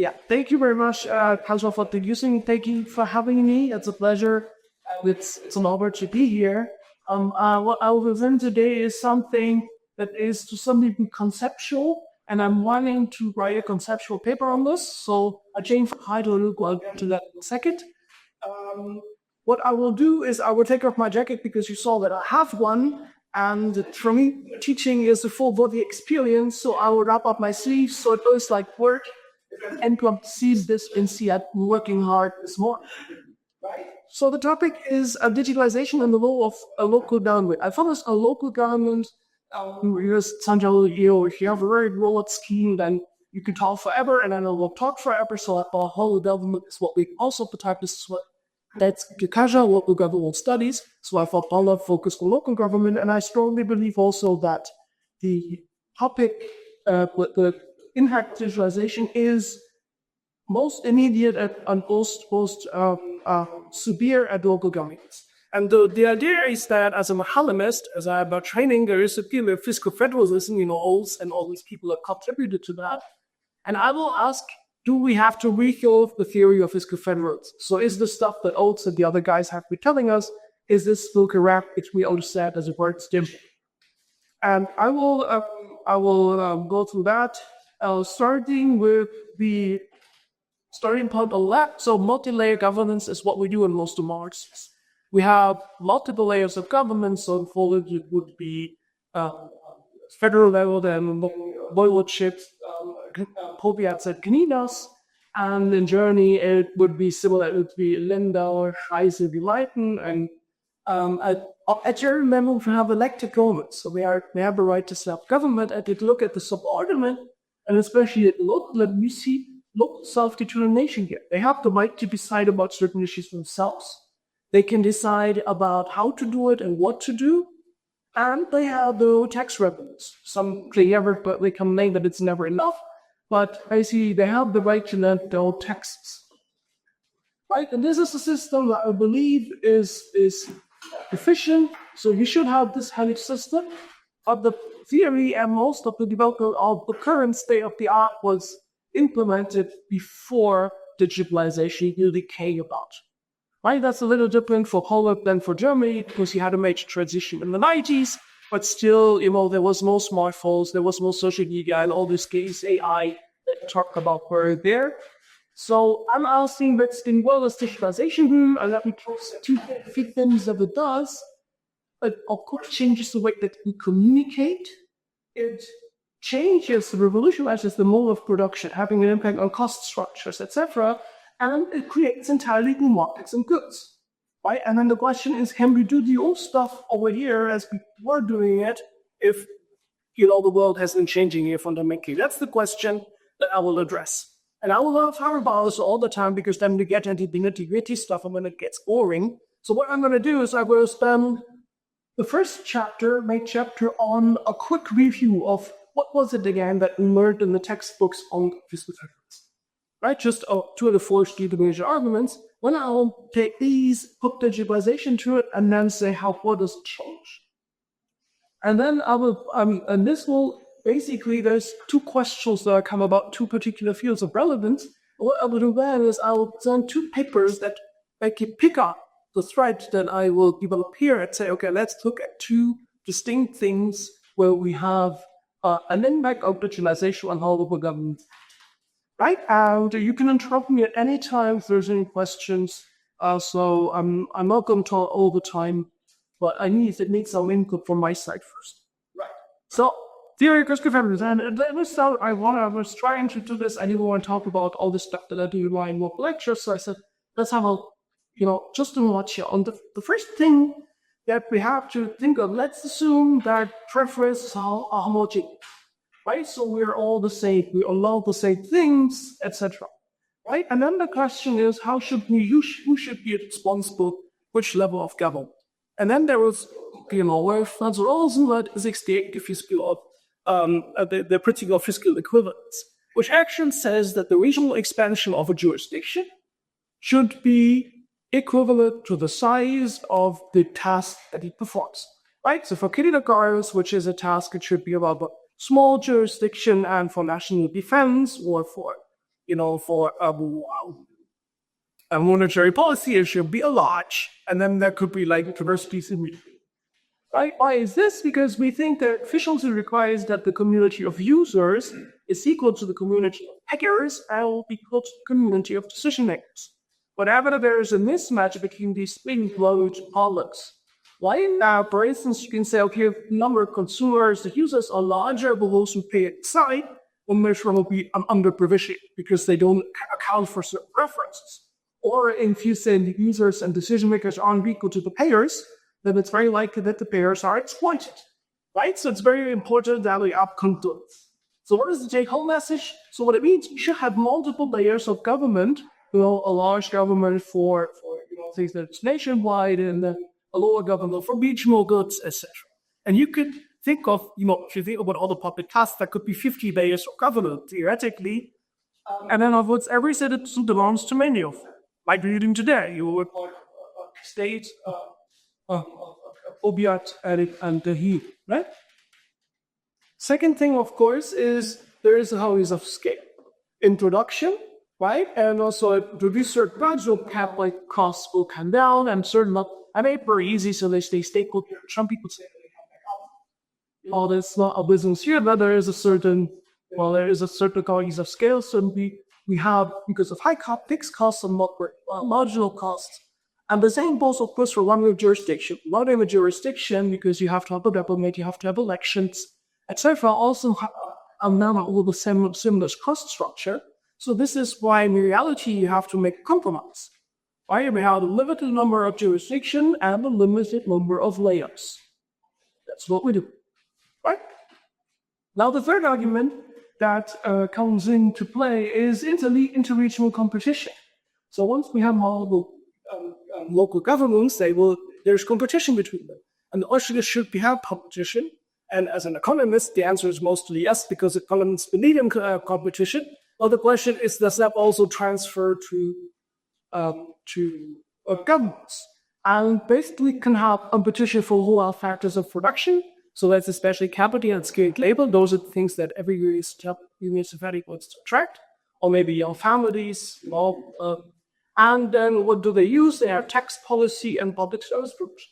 Yeah, thank you very much, Kassel, for introducing. Thank you for having me. It's a pleasure. It's an honor to be here. What I will present today is something that is to some degree conceptual, and I'm wanting to write a conceptual paper on this. So I changed the title a little. I'll get to that in a second. What I will do is I will take off my jacket because you saw that I have one. And for me, teaching is a full body experience. So I will wrap up my sleeves so it feels like work. And to see this and see that working hard is more. So the topic is digitalization and the role of a local government. I thought a local government, here's Sanjay, you have a very broad scheme, then you can talk forever, and then I will talk forever. So our whole government is what we also type. This is what that's Kassel, local government studies. So I thought I'll focus on local government, and I strongly believe also that the topic with the impact digitalization is most immediate and most severe at local governments. And the idea is that as a Mahalimist, as I am training, there is a field of fiscal federalism, Oates and all these people have contributed to that. And I will ask, do we have to rethink the theory of fiscal federalism? So is the stuff that Oates and the other guys have been telling us, is this still correct if we understand as a word stem? And I will go through that, starting with the starting point on the left. So multi-layer governance is what we do in most democracies. We have multiple layers of government. So in Poland, it would be federal level, then voivodeships, powiats and gminas. And in Germany, it would be similar. It would be Länder, Kreise, Gemeinden. And at German level, we have elected governments. So we have the right to self-government. And if you look at the subordinate, and especially at local level, you see local self-determination here. They have the right to decide about certain issues themselves. They can decide about how to do it and what to do. And they have the tax revenues. Some clever, but they complain that it's never enough. But basically, they have the right to lend their own taxes. Right? And this is a system that I believe is efficient. So you should have this health system. But the theory and most of the development of the current state of the art was implemented before digitalization really came about. Right? That's a little different for Poland than for Germany because you had a major transition in the 90s, but still, there was no smartphones, there was no social media, and all this case AI that talk about were there. So I'm asking what's in what does digitalization do? And let me close two things that it does. It of course changes the way that we communicate. It changes, revolutionizes the mode of production, having an impact on cost structures, etc. And it creates entirely new markets and goods, right? And then the question is, can we do the old stuff over here as we were doing it if, the world has been changing here fundamentally? That's the question that I will address. And I will talk about this all the time because then we get into the nitty-gritty stuff and when it gets boring. So what I'm going to do is I will spend the first main chapter on a quick review of what was it again that we learned in the textbooks on fiscal federalism. Right, just two of the four major arguments. When I'll take these, put digitalization to it, and then say what does it change? And then I will, and this will basically, there's two questions that come about two particular fields of relevance. What I will do then is I will present two papers that can pick up the thread that I will develop here and say, okay, let's look at two distinct things where we have an impact of digitalization on how local government. Right, and you can interrupt me at any time if there's any questions. So I'm not going to talk all the time, but I need some input from my side first. Right. So theory of fiscal federalism, and let's start. I was trying to do this. I didn't want to talk about all this stuff that I do in my mock lectures. So I said, let's have just a nutshell. On the first thing that we have to think of, let's assume that preferences are homogeneous. Right, so we're all the same. We allow the same things, etc. Right, and then the question is, who should be responsible, which level of government? And then there was, where Franz Olson is the fiscal, the principle of fiscal equivalence, which actually says that the regional expansion of a jurisdiction should be equivalent to the size of the task that it performs. Right, so for kindergartens, which is a task, it should be about small jurisdiction, and for national defense or for, for a monetary policy, it should be a large, and then there could be like diversities in between. Right? Why is this? Because we think that efficiency requires that the community of users is equal to the community of hackers and will be equal to the community of decision makers. Whenever there is a mismatch between these three large problems, right? Now, for instance, you can say, okay, if the number of consumers, the users are larger, but those who pay inside will measure will be under provision because they don't account for certain preferences. Or if you say the users and decision makers aren't equal to the payers, then it's very likely that the payers are exploited, right? So it's very important that we up conduct. So what is the take-home message? So what it means, you should have multiple layers of government, a large government for things that's nationwide, and then a lower government for regional goods, etc. And you could think of, if you think about all the public tasks, that could be 50 layers of government, theoretically. And then, of course, every citizen belongs to many of them. Like we're doing today, you would state, Obiat, and the he, right? Second thing, of course, is there is houses of scale. Introduction, right? And also to research gradual cap like costs will come down and certain I made it very easy so they stay stable. Some people say that's not a business here, but there is a certain economies of scale. So we have, because of high fixed costs and marginal costs. And the same goes, of course, for running a jurisdiction. Running a jurisdiction, because you have to have a government, you have to have elections, etc. Also now all the similar cost structure. So this is why in reality you have to make a compromise. Right? We have a limited number of jurisdiction and a limited number of layers. That's what we do. Right? Now the third argument that comes into play is interregional competition. So once we have all the local governments, there's competition between them. And also should have competition. And as an economist, the answer is mostly yes, because economists believe in competition. Well, the question is, does that also transfer to governments? And basically can have competition for all factors of production. So that's especially capital and skilled labor. Those are the things that every municipality wants to attract. Or maybe young families, and then what do they use? They have tax policy and public service provision.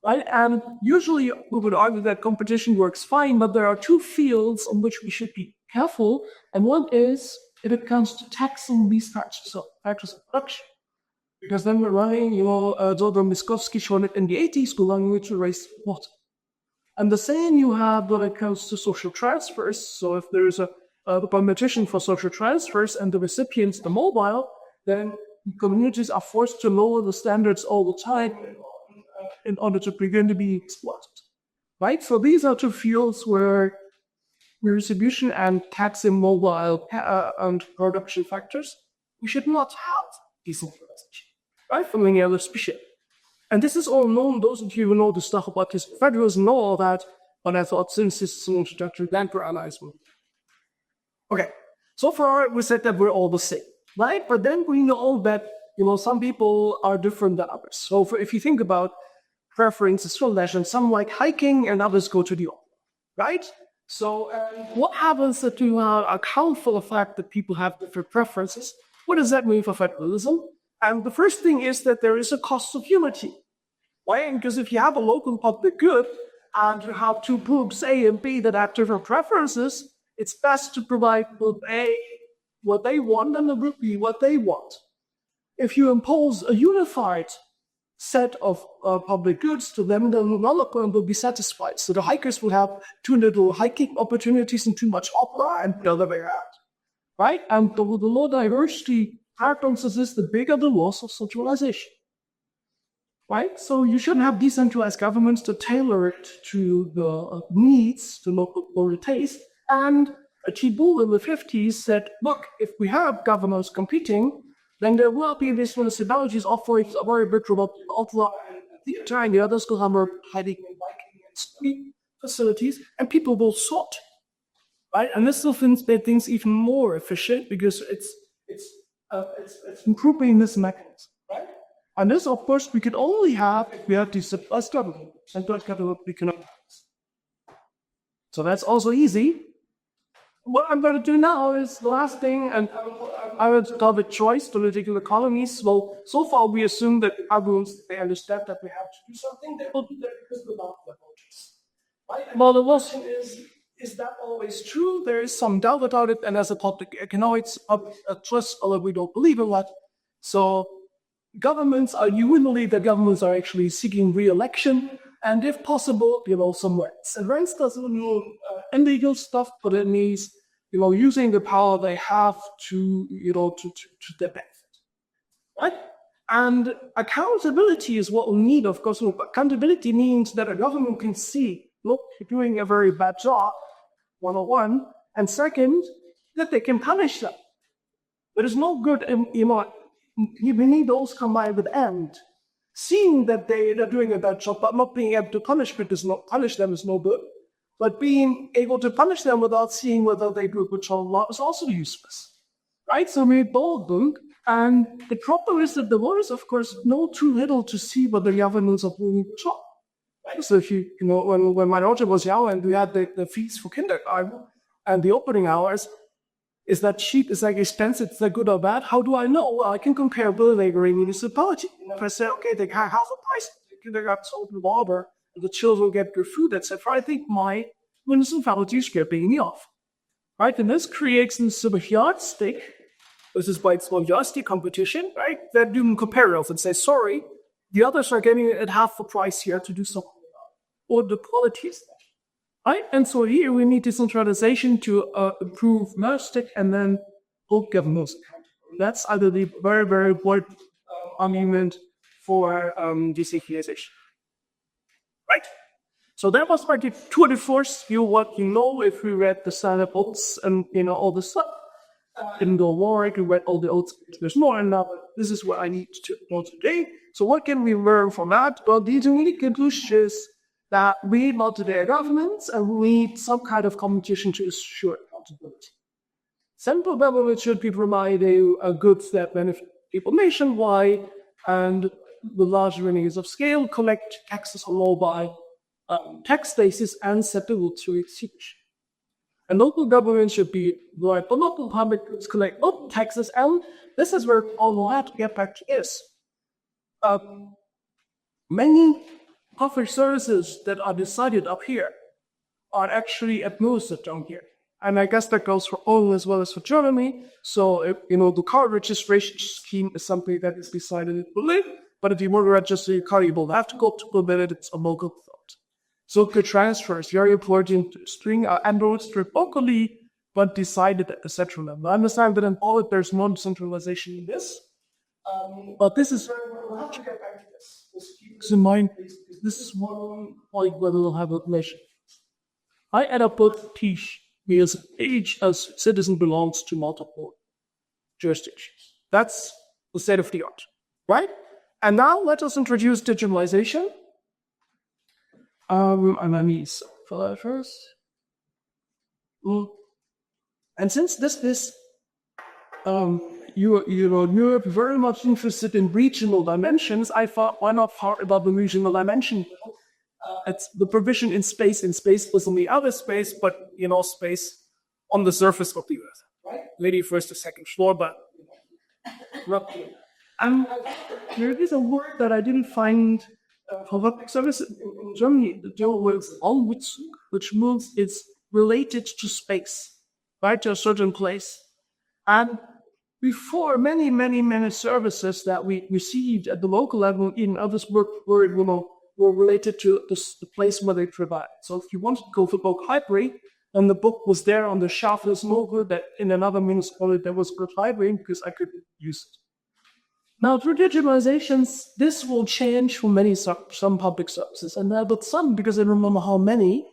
Right? And usually we would argue that competition works fine, but there are two fields on which we should be careful. And one is if it comes to taxing these factors of production. Because then we're running, Dr. Miskovsky showed it in the 80s, we're running to raise water. And the same you have when it comes to social transfers. So if there is a competition for social transfers and the recipients, the mobile, then communities are forced to lower the standards all the time in order to prevent to be exploited. Right? So these are two fields where redistribution and taxing mobile and production factors, we should not have decentralization. Right? For many other species. And this is all known, those of you who know the stuff about this federalism know all that, but I thought since this is an introductory, then to analyze more. Okay, so far we said that we're all the same, right? But then we know that, some people are different than others. So if you think about preferences for leisure, some like hiking and others go to the opera, right? So what happens to account for the fact that people have different preferences? What does that mean for federalism? And the first thing is that there is a cost of unity. Why? Because if you have a local public good and you have two groups A and B that have different preferences, it's best to provide group A what they want and the group B what they want. If you impose a unified set of public goods to them, then none of them will be satisfied. So the hikers will have too little hiking opportunities and too much opera and the other way around. Right? And the low diversity happens is the bigger the loss of centralization. Right? So you shouldn't have decentralized governments to tailor it to the needs, to local taste. And Tiebout in the 50s said, look, if we have governors competing, then there will be these municipalities offering a very big opera the time. The others will have more hiking and biking and ski facilities, and people will sort. Right? And this will make things even more efficient because it's improving this mechanism, right? And this, of course, we could only have if we have decentralized government. Centralized government we cannot have. So that's also easy. what I'm going to do now is the last thing, and I will call it choice, political economies. Well, so far we assume that everyone's, they understand that we have to do something. They will do that because we love the voters. Right? Well, the question is that always true? There is some doubt about it, and as a public economics, a trust, although we don't believe in that. So governments are usually, the governments are actually seeking re-election, and if possible, some rents. And rents doesn't mean illegal stuff, but it means, using the power they have to their benefit, right? And accountability is what we need, of course. Accountability means that a government can see, look, you're doing a very bad job, 101, and second, that they can punish them. There is no good, we need those combined with and. Seeing that they are doing a bad job, but not being able to punish them is no good. But being able to punish them without seeing whether they do a good job or not is also useless, right? So we both do. And the problem is that the voters, of course, know too little to see whether the governments are doing a good job. Right? So if when my daughter was young and we had the fees for kindergarten and the opening hours, is that cheap? Is that expensive? Is that good or bad? How do I know? Well, I can compare building a municipality. If I say, okay, they have half the price, the kindergarten's open barber, and the children get their food, etc. I think my municipality is ripping me off. Right? And this creates a sort of yardstick. This is why it's called yardstick competition, right? That you can compare it and say, sorry, the others are getting it at half the price here to do something about it. Or the quality is there. Right? And so here we need decentralization to improve yardstick and then hold governments. That's, I believe, very, very important argument for decentralization. Right? So that was like a tour de force view, what you know if we read the standard Oates and all the stuff. Didn't go more, I read all the Oates, there's more, and now this is what I need to know today. So what can we learn from that? Well, the intermediate conclusion is that we need multi-layer governments and we need some kind of competition to assure accountability. Central government should be providing a goods that benefit people nationwide and with large economies of scale, collect taxes on mobile tax basis and set the rules to execution. And local government should be like the local public goods collect local taxes, and this is where all that get back to is. Many public services that are decided up here are actually administered down here. And I guess that goes for Poland as well as for Germany. So, the car registration scheme is something that is decided in Berlin, but if you want to register your car, you will have to go to Berlin, it's a local thought. So good transfer is very important to string administered locally, but decided at the central level. I understand that in Poland there's no decentralization in this, but this is very important. We'll have to get back to this. Keep this in mind. This is one point where we'll have a relation. I add up both teach because each as citizen belongs to multiple jurisdictions. That's the state of the art, right? And now let us introduce digitalization. And let me fill that first. And since this is Europe very much interested in regional dimensions, I thought, why not talk about the regional dimension? It's the provision in space. In space was on the other space, but space on the surface of the Earth, right? Maybe first or second floor, but roughly. There is a word that I didn't find for public service in Germany. The German word is Allwützung, which means it's related to space, right, to a certain place. And before, many services that we received at the local level, even others were related to the place where they provide. So if you wanted to go for book library, and the book was there on the shelf, there's no good that in another municipality there was good library because I couldn't use it. Now, through digitalizations, this will change for some public services, and but some, because I don't remember how many.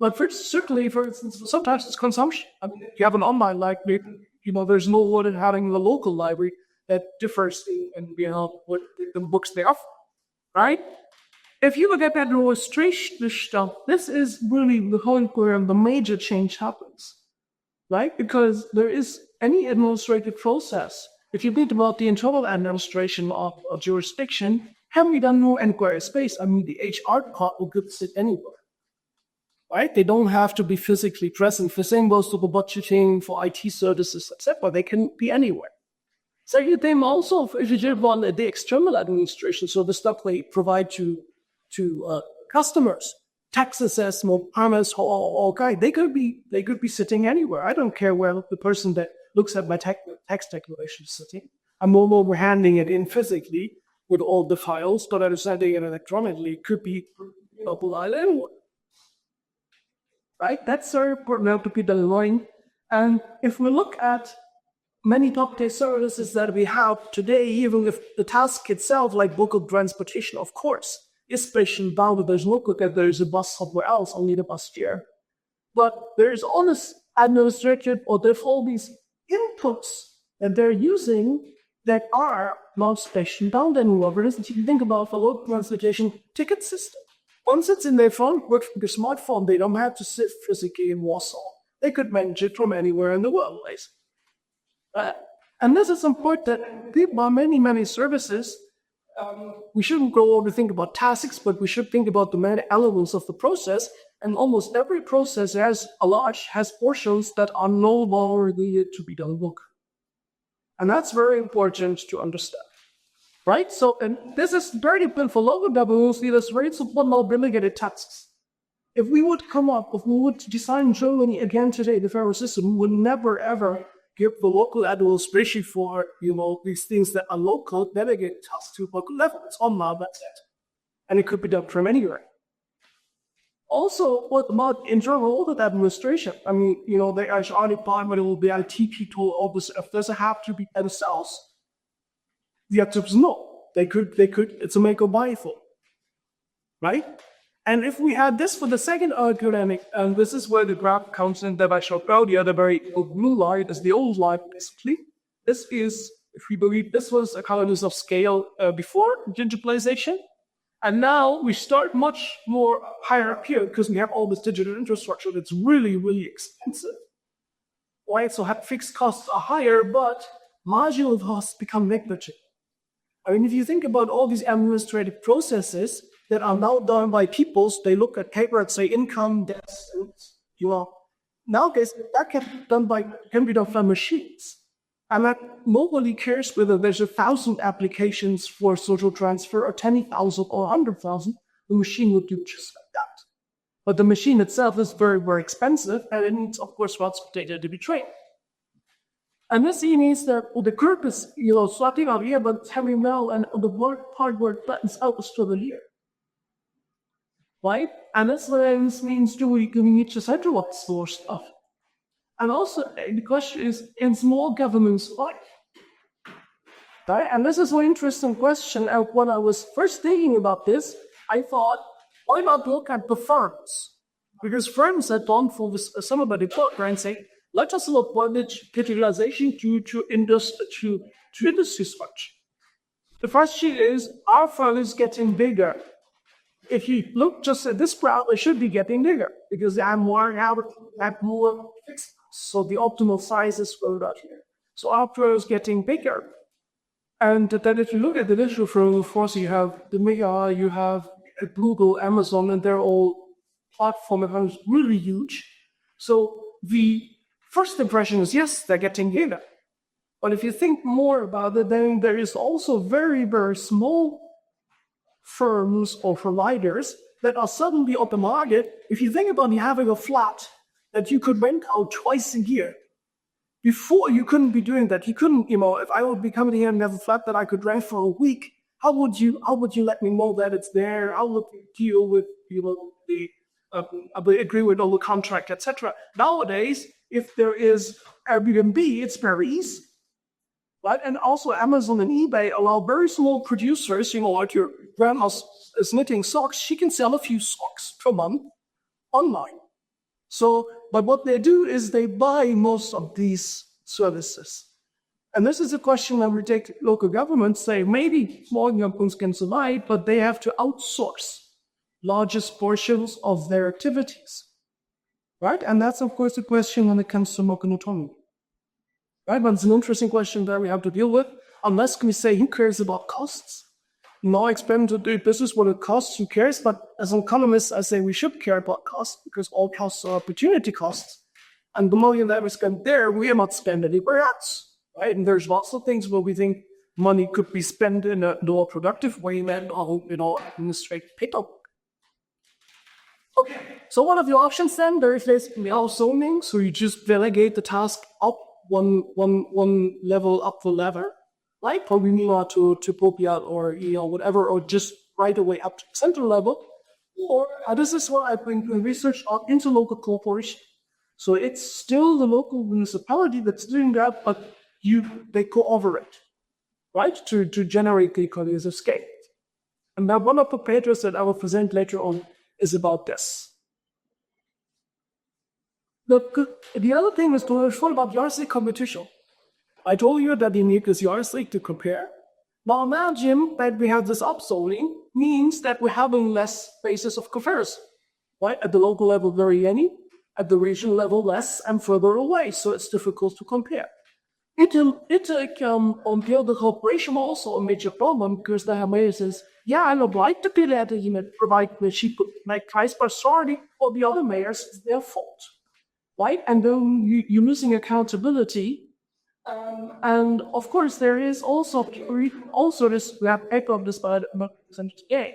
But certainly, for instance, sometimes it's consumption. I mean, if you have an online library, there's no word in having the local library that differs in what the books they offer, right? If you look at that illustration stuff, this is really the point where the major change happens, right? Because there is any administrative process. If you think about the internal administration of a jurisdiction, have we done no inquiry space? I mean, the HR department could sit anywhere. right? They don't have to be physically present. The same goes to the budgeting for IT services, etc. They can be anywhere. Second thing also, if you just want the external administration, so the stuff they provide to customers, tax assessment, permits, all kind, they could be sitting anywhere. I don't care where the person that looks at my tax declaration is sitting. I'm no longer handing it in physically with all the files, but I'm sending it electronically. It could be applied anywhere. Right? That's very important now to keep that in mind. And if we look at many top-tier services that we have today, even if the task itself, like local transportation, of course, is spatially bounded. There's no look at there's a bus somewhere else, only the bus here. But there's all this administrative or there's all these inputs that they're using that are not spatially bound anymore. For instance, you can think about the local transportation ticket system. Once it's in their phone, works with their smartphone, they don't have to sit physically in Warsaw. They could manage it from anywhere in the world. And this is important that people are many services. We shouldn't go over think about tasks, but we should think about the many elements of the process. And almost every process has portions that are no longer needed to be done locally. And that's very important to understand. Right? So, and this is very important for local governments. There's very support now delegated tasks. If we would design Germany again today, the federal system would never ever give the local administration for these things that are local delegated tasks to local level. It's on now, that's it. And it could be done from anywhere. Also, what about internal audit administration? I mean, the HR department will be IT people, all this stuff. Does it have to be themselves? The answer is no. They could, it's a make or buy for. Right? And if we had this for the second argument, and this is where the graph comes in that I showed earlier, the very blue line is the old line, basically. This is, if we believe this was economies of scale before digitalization. And now we start much more higher up here because we have all this digital infrastructure that's really, really expensive. Right? So fixed costs are higher, but marginal costs become negligible. I mean, if you think about all these administrative processes that are now done by peoples, they look at paper and say income, debts, and nowadays that can be done by machines. And that nobody cares whether there's 1,000 applications for social transfer or 10,000 or 100,000. The machine will do just like that. But the machine itself is very, very expensive, and it needs, of course, lots of data to be trained. And this means that the curve is, starting out here, but it's having now, and the part where it flattens out is still here. Right? And this means do we need to centralize more stuff? And also, the question is, in small governments, why? Right? And this is an interesting question. And when I was first thinking about this, I thought, why not look at the firms? Because firms have gone for this, some of the report and say, let us look at digitalization to industry structure. The question is, our firm is getting bigger. If you look just at this graph, it should be getting bigger because they have more fixed. So the optimal size is rolled out here. So our firm is getting bigger. And then if you look at the digital firm, of course, you have the Mega, you have Google, Amazon, and they're all platform really huge. So the first impression is, yes, they're getting bigger. But if you think more about it, then there is also very, very small firms or providers that are suddenly on the market. If you think about having a flat that you could rent out twice a year, before you couldn't be doing that. You couldn't, if I would be coming here and have a flat that I could rent for a week, how would you let me know that it's there? How would you deal with the agree with all the contract, etc. Nowadays, if there is Airbnb, it's very easy. Right? And also Amazon and eBay allow very small producers, like your grandma's is knitting socks, she can sell a few socks per month online. So, but what they do is they buy most of these services. And this is a question that we take local governments, say maybe small governments can survive, but they have to outsource largest portions of their activities. Right? And that's, of course, a question when it comes to local autonomy. Right? But it's an interesting question that we have to deal with. Unless we say, who cares about costs? no experiment to do business what it costs, who cares? But as an economist, I say we should care about costs because all costs are opportunity costs. And the money that we spend there, we are not spend anywhere else, right? And there's lots of things where we think money could be spent in a more productive way than administrative paperwork. Okay, so one of the options then, there is zoning, so you just delegate the task up one level up the ladder, like probably not to Popiat or whatever, or just right away up to the central level. Or this is what I bring to research on interlocal cooperation. So it's still the local municipality that's doing that, but they cooperate, right, to generate the economies of scale. And now one of the papers that I will present later on is about this. The other thing is to show about yardstick competition. I told you that you need this yardstick to compare. Now imagine that we have this upzoning means that we're having less basis of comparison, right? At the local level, very many. At the regional level, less and further away, so it's difficult to compare. On the other cooperation also a major problem because the Hamas says, yeah, I don't like the that you provide the sheep like price priority or the other mayors, it's their fault, right? And then you're losing accountability. And of course, there is also this, we have echoed this by the American today.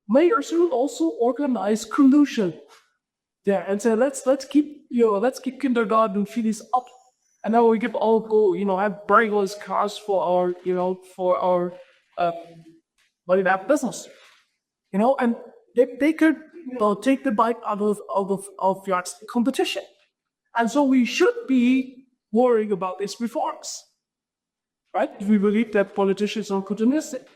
Mayors will also organize collusion. Yeah, and say let's keep kindergarten fees up, and now we give all have brainless cars for our business, and they could take the bite out of yardstick competition, and so we should be worrying about these reforms, right? If we believe that politicians are opportunistic.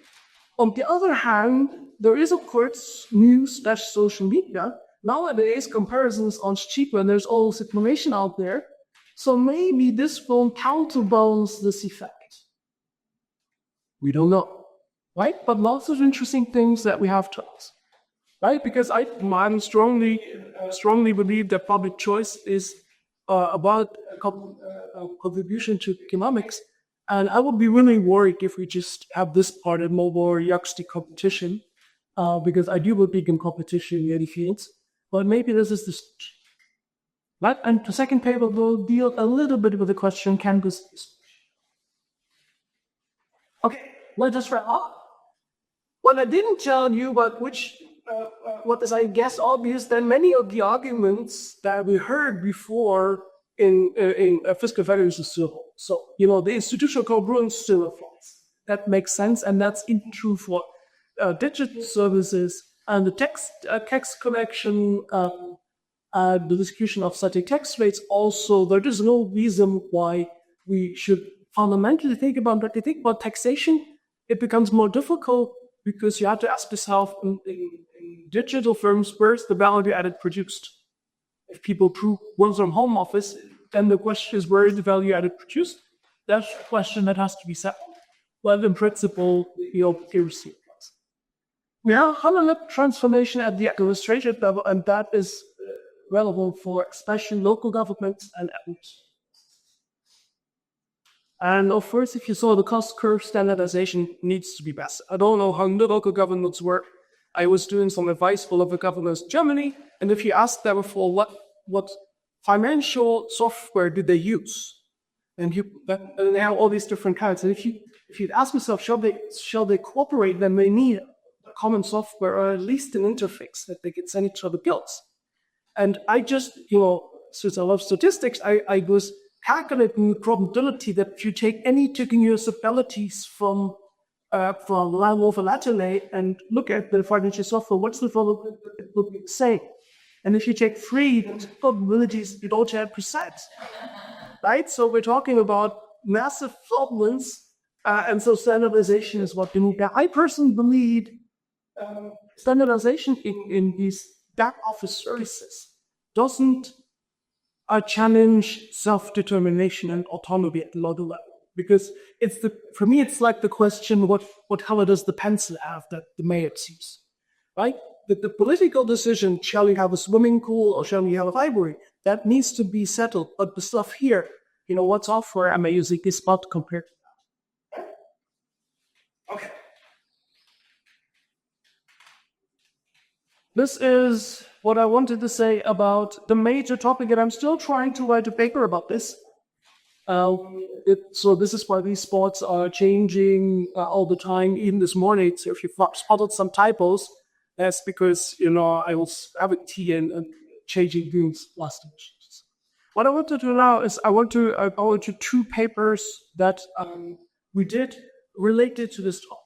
On the other hand, there is of course news/social media. Nowadays, comparisons are cheaper and there's all this information out there. So maybe this will counterbalance this effect. We don't know, right? But lots of interesting things that we have to ask, right? Because I strongly believe that public choice is about contribution to economics. And I would be really worried if we just have this part of mobile yardstick competition, because I do believe in competition in many fields. But maybe this is the solution. Right? And the second paper will deal a little bit with the question, can this be? Okay, let us wrap up. What I didn't tell you, but what is I guess obvious, that many of the arguments that we heard before in fiscal values is still hold. So, the institutional congruence still applies. That makes sense, and that's true for digital services. And the text collection, the distribution of static text rates also, there is no reason why we should fundamentally think about that. If you think about taxation, it becomes more difficult because you have to ask yourself in digital firms, where's the value added produced? If people work from home office, then the question is, where is the value added produced? That's a question that has to be settled. Well, in principle, seriously. We have HoloLab transformation at the administrative level, and that is relevant for especially local governments and And of course, if you saw the cost curve, standardization needs to be best. I don't know how the local governments work. I was doing some advice for local governments in Germany, and if you asked them for what financial software did they use, and they have all these different kinds. And if you'd ask yourself, shall they cooperate, then they need a common software or at least an interface that they can send each other bills. And I just, since I love statistics, I was calculating the probability that if you take any two municipalities from Landwolf and Latterley and look at the financial software, what's the probability it will be the same? And if you take 3, the probabilities, you don't have percent, right? So we're talking about massive problems, and so standardization is what we need. I personally believe standardization in these back office services doesn't challenge self-determination and autonomy at the local level. Because for me, it's like the question, what color does the pencil have that the mayor sees, right? The political decision, shall you have a swimming pool or shall you have a library, that needs to be settled. But the stuff here, what software am I using this spot compared to that? Okay. This is what I wanted to say about the major topic, and I'm still trying to write a paper about this. So this is why these spots are changing all the time. Even this morning, so if you spotted some typos, that's because I was having tea and changing views last week. What I want to do now is I want to go into two papers that we did related to this topic,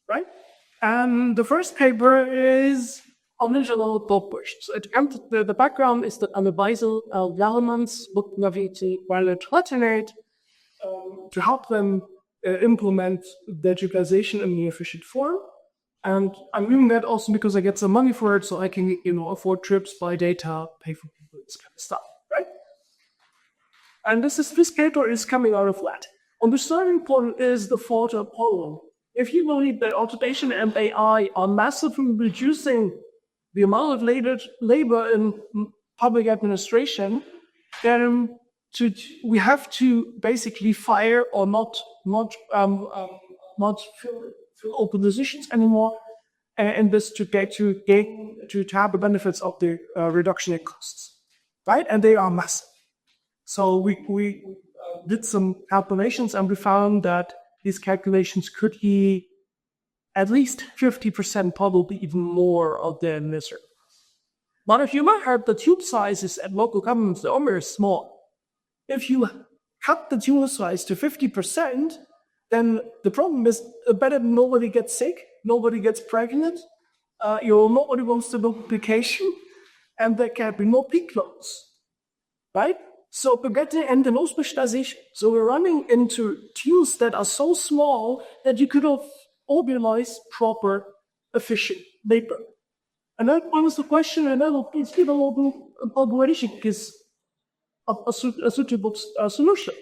right? And the first paper is on digital corporations. The background is that I'm advisor of governments looking at Digitalisation to help them implement digitalization in an efficient form. And I'm doing that also because I get some money for it, so I can afford trips, buy data, pay for people, this kind of stuff, right? And this fiscal is coming out of that. On the starting point is the thought of problem. If you believe that automation and AI are massively reducing the amount of labor in public administration, then we have to basically fire or not fill open positions anymore, and this to have the benefits of the reduction in costs, right? And they are massive. So we did some calculations, and we found that these calculations could be at least 50%, probably even more of the necessary. But if you measure the tube sizes at local governments, they're very small. If you cut the tube size to 50%, then the problem is better nobody gets sick, nobody gets pregnant, nobody wants to go on vacation, and there can be no peak loads, right? So and the no specialization. So we're running into tools that are so small that you could have organized proper, efficient labor. And that was the question, and that will give a little population is a suitable solution,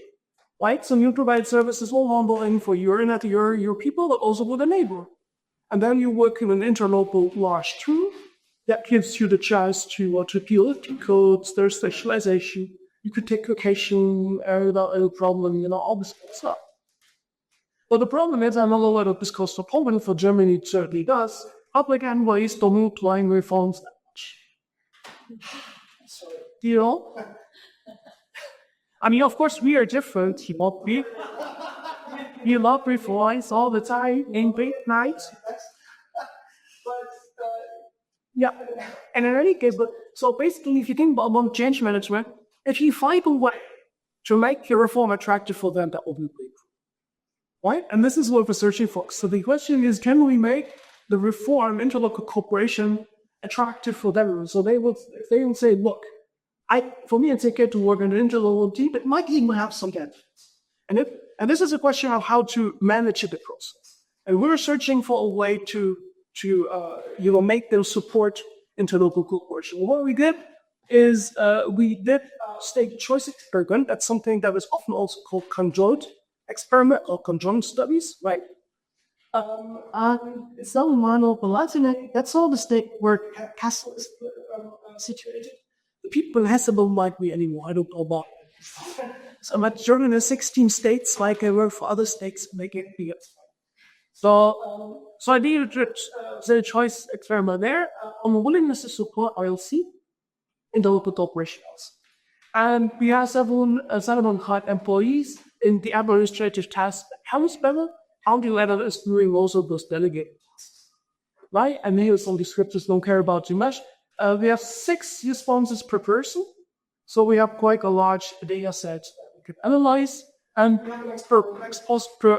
right? So you provide services all ongoing for your people, but also for the neighbor. And then you work in an interlocal large tool that gives you the chance to appeal to codes, there's specialization. You could take vacation without any problem, all this kind of stuff. But the problem is, I don't know whether this costs a problem for Germany, it certainly does. Public envoys don't move line reforms that much. I mean, of course, we are different. We love reforms all the time in big nights. Yeah, and in any case, so basically, if you think about change management, if you find a way to make your reform attractive for them, that will be great. Right? And this is what we're searching for. So the question is, can we make the reform interlocal cooperation attractive for them? So they will say, look, for me, it's okay to work in an interlocal team, but might even have some benefits. And this is a question of how to manage the process. And we're searching for a way to make them support interlocal cooperation. What we did is we did a state choice experiment. That's something that is often also called conjoint experiment or conjoint studies, right? That's all the state where Kassel is situated. The people in Hesse might be anymore. I don't know about it. So but Germany has 16 states, like I work for other states, make it bigger. So I did the choice experiment there on willingness to support ILC in the local operations. And we have 700 employees in the administrative task accounts level. County level is doing also those delegated tasks, right? And here some descriptors don't care about too much. We have 6 responses per person, so we have quite a large data set that we can analyze. And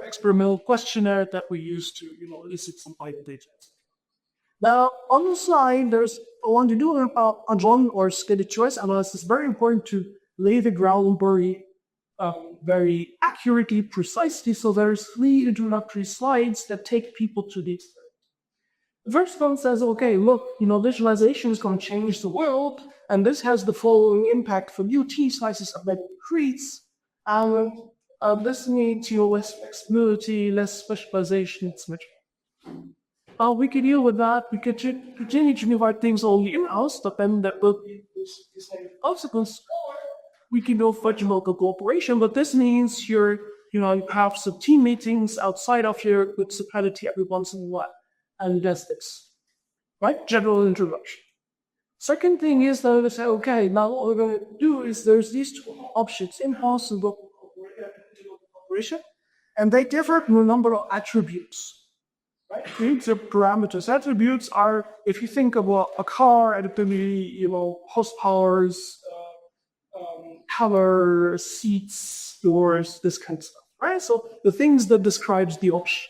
experimental questionnaire that we use to elicit some private data. Now, on the side, I want to do about conjoint or scaled choice analysis. It's very important to lay the ground very accurately, precisely. So there's 3 introductory slides that take people to the experiment. The first one says, okay, look, digitalization is going to change the world, and this has the following impact for UT sizes of many decrease. This means less flexibility, less specialization, etc. We can deal with that. We can continue to divide things only in-house, but then that will be this consequence. We can go for local cooperation, but this means you have some team meetings outside of your municipality every once in a while, and that's this. right? General introduction. Second thing is that we say, okay, now what we're going to do is there's these two options, in-house and local corporation, and they differ in a number of attributes. Right? These are parameters. Attributes are, if you think about a car, and it can be, horsepowers, color, seats, doors, this kind of stuff, right? So the things that describes the option.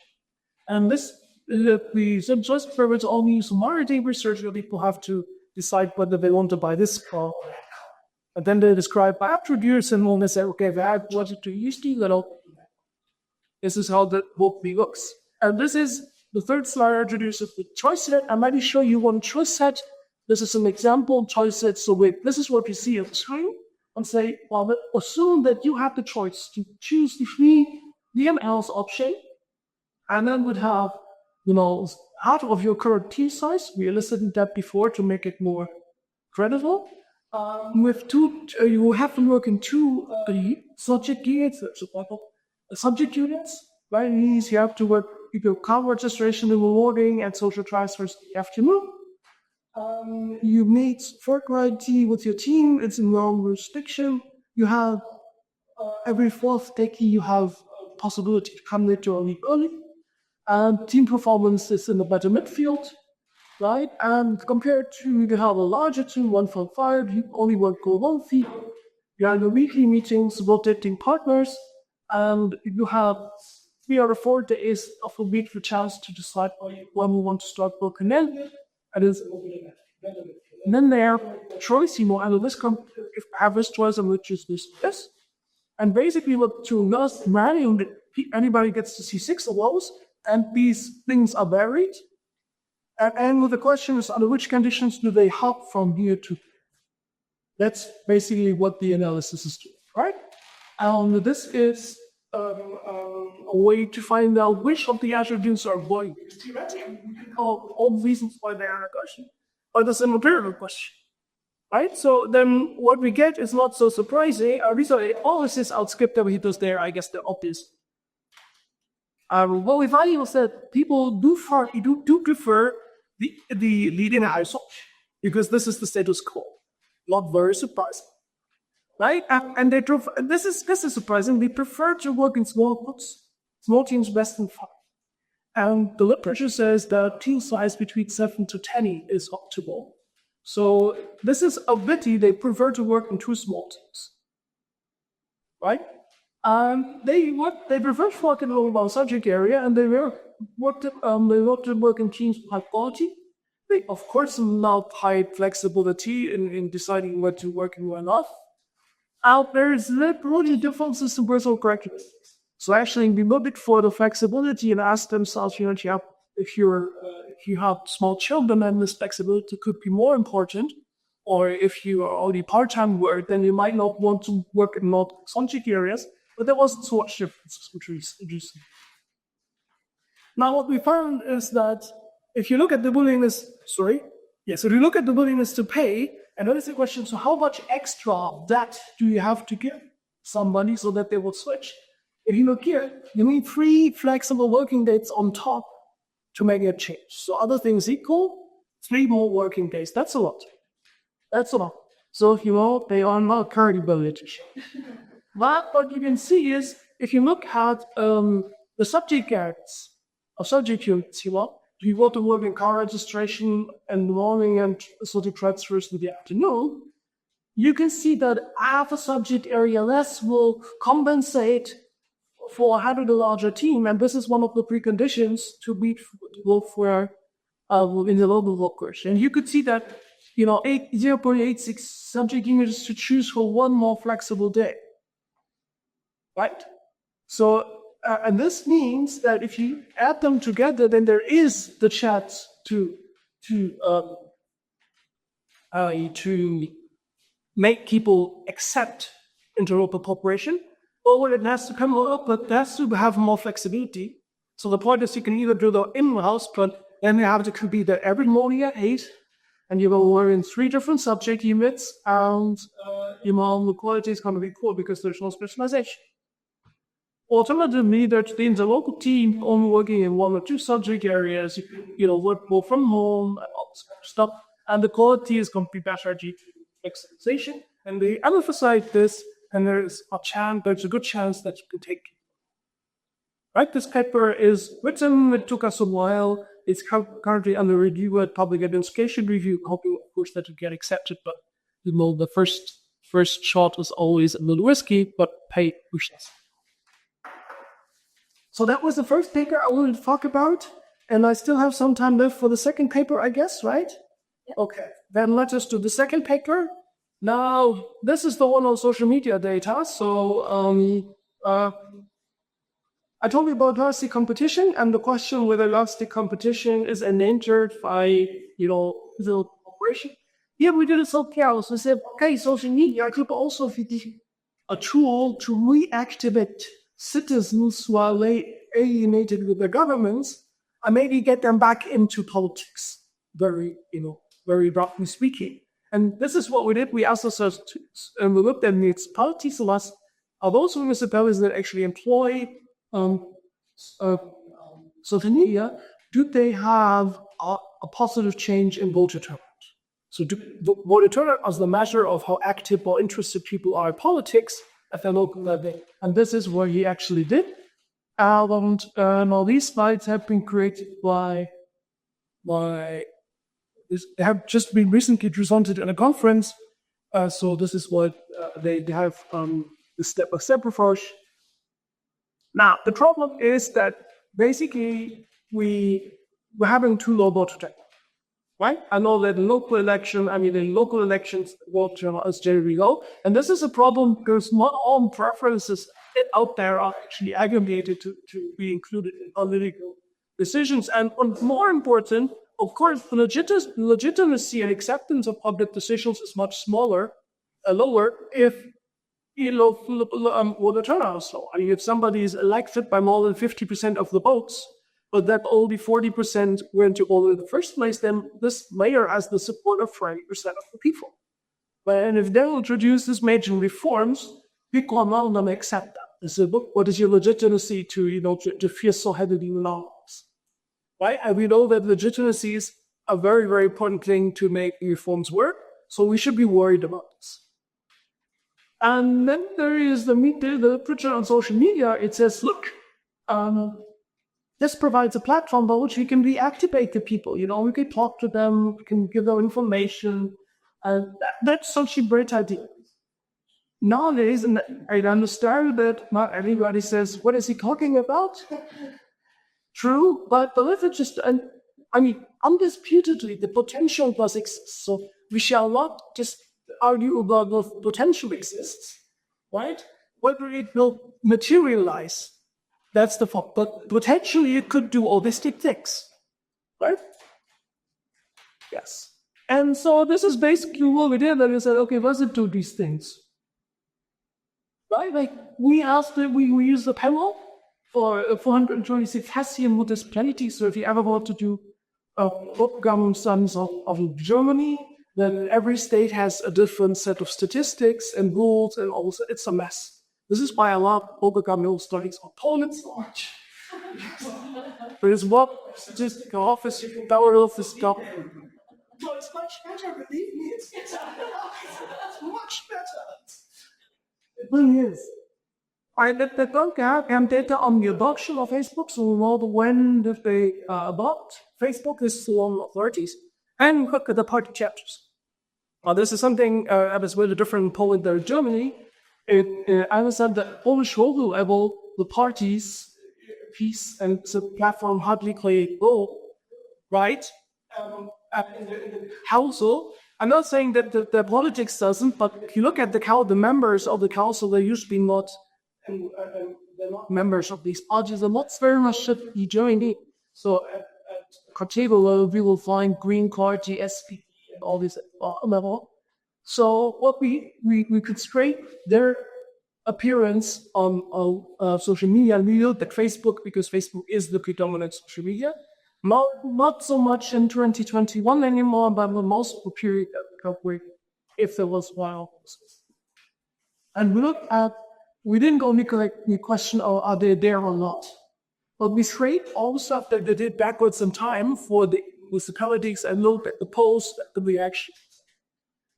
And the subject parameters only use marketing research where people have to decide whether they want to buy this car. And then they describe by attributes, and when they say, okay, if I have budget to use the little, this is how that book looks. And this is the third slide introduces the choice set. I'm going to show you one choice set. This is an example choice set. So this is what you see on the screen. And say, well, assume that you have the choice to choose the free DML's option, and then would have, out of your current team size, we elicited that before to make it more credible. With you have to work in two subject units, subject units, right? It means you have to work with your car registration in the morning and social transfers in the afternoon. You meet federality with your team. It's in your own jurisdiction. You have every fourth decade you have possibility to come later or leave early. And team performance is in the better midfield, right? And compared to you have a larger team, 1.5, you only work for 1 fee. You have the weekly meetings, rotating partners, and you have 3 or 4 days of a week for chance to decide when we want to start working in. And then there choice, analysts have this choice, which is this. And basically what to last manual, anybody gets to see 6 of those, and these things are varied. And the question is, under which conditions do they hop from here to? That's basically what the analysis is doing, right? This is a way to find out which of the attributes are going. All the reasons why they are a question, but it's an empirical question, right? So then what we get is not so surprising. All this is outskipped over here, there, I guess, the obvious. What we find is that people do prefer the leading household because this is the status quo. Not very surprising, right? And this is surprising. They prefer to work in small groups, small teams, best in 5. And the literature says that team size between 7 to 10 is optimal. So this is a pity. They prefer to work in 2 small teams, right? They prefer to work in a low subject area, and they want to work in teams with high quality. They, of course, allow high flexibility in deciding what to work and what not. There is really differences in personal characteristics. So actually, we look for the flexibility and ask themselves, if you have small children, then this flexibility could be more important. Or if you are already part-time work, then you might not want to work in multiple subject areas. But there wasn't so much difference, which is interesting. Now, what we found is that if you look at the willingness, if you look at the willingness to pay, and that is the question, so how much extra debt do you have to give somebody so that they will switch? If you look here, you need 3 flexible working days on top to make a change. So other things equal, 3 more working days. That's a lot. So they are not currently ability. But what you can see is, if you look at the subject areas or subject units, do you want to work in car registration in the morning and sort of transfers in the afternoon? You can see that half a subject area less will compensate for having a larger team, and this is one of the preconditions to work for in the local workers. And you could see that 0.86 subject units to choose for 1 more flexible day. Right? So, and this means that if you add them together, then there is the chance to make people accept interoperable cooperation. Or it has to come up, but it has to have more flexibility. So the point is, you can either do the in-house, but then you have to be there every morning at 8, and you will work in 3 different subject units, and the quality is going to be poor because there's no specialization. Alternatively, there's a local team only working in one or two subject areas. You know, work both from home and all this kind of stuff, and the quality is going to be better due to digitalization. And they emphasize this, and there's a good chance that you can take. Right, this paper is written. It took us a while. It's currently under review at Public Administration Review, hoping, of course, that it get accepted. But you know, the first shot is always a little risky, but pay wishes. So that was the first paper I wanted to talk about, and I still have some time left for the second paper, I guess, right? Yep. Okay, then let us do the second paper. Now, this is the one on social media data. So I told you about elastic competition, and the question whether elastic competition is endangered by, the corporation. Here we did it so careless. We said, okay, social media could also be a tool to reactivate citizens who are alienated with their governments and maybe get them back into politics, very roughly speaking. And this is what we did. We asked ourselves, and we looked at municipalities, are those municipalities that actually employ social media, do they have a positive change in voter turnout? So voter turnout is the measure of how active or interested people are in politics at the local level. And this is what he actually did. And all these slides have been created they have just been recently presented in a conference. So this is what they have the step-by-step approach. Now, the problem is that basically we're having too low voter turnout. Right? I know that in local elections, voter turnout is generally low. And this is a problem because not all preferences out there are actually aggregated to be included in political decisions. And more important, of course, the legitimacy and acceptance of public decisions is much lower if voter turnout is low. I mean, if somebody is elected by more than 50% of the votes, but that only 40% went to vote in the first place, then this mayor has the support of 40% of the people. And if they introduce these major reforms, people are not going to accept that. They say, look, what is your legitimacy to fear so heavily laws? Right? And we know that legitimacy is a very, very important thing to make reforms work, so we should be worried about this. And then there is the picture on social media. It says, look, this provides a platform by which we can reactivate the people. We can talk to them, we can give them information. And that's such a great idea. Nowadays, and I understand that not everybody says, what is he talking about? True, but let's just, undisputedly, the potential does exist. So we shall not just argue about the potential exists, right? Whether it will materialize, that's the fact. But potentially it could do holistic things, right? Yes. And so this is basically what we did. And we said, okay, does it do these things? Right? Like we use the panel for 426 Hessian municipalities. So if you ever want to do government studies of Germany, then every state has a different set of statistics and rules, and also it's a mess. This is why I love local government studies on Poland so much. There is one statistical office, you can download this government. So it's much better, believe me. It's much better. It really is. They don't have data on the adoption of Facebook, so we know when did they adopt. Facebook is still on authorities. And look at the party chapters. This is something that is really different in Poland than Germany. I understand that Polish local level, the parties, piece and the platform hardly play a role, right? In the council. I'm not saying that the politics doesn't, but if you look at the members of the council, they're usually not, they're not members of these parties, and not very much should be joining. So at table we will find Green Party, SPP, and all these level. So what we could scrape their appearance on social media, and we looked at Facebook because Facebook is the predominant social media. Not so much in 2021 anymore, but the most of the period that we covered, if there was one. And we looked at we didn't only collect the question, oh, are they there or not? But we scraped all the stuff that they did backwards in time for the municipalities and looked at the polls, at the reaction.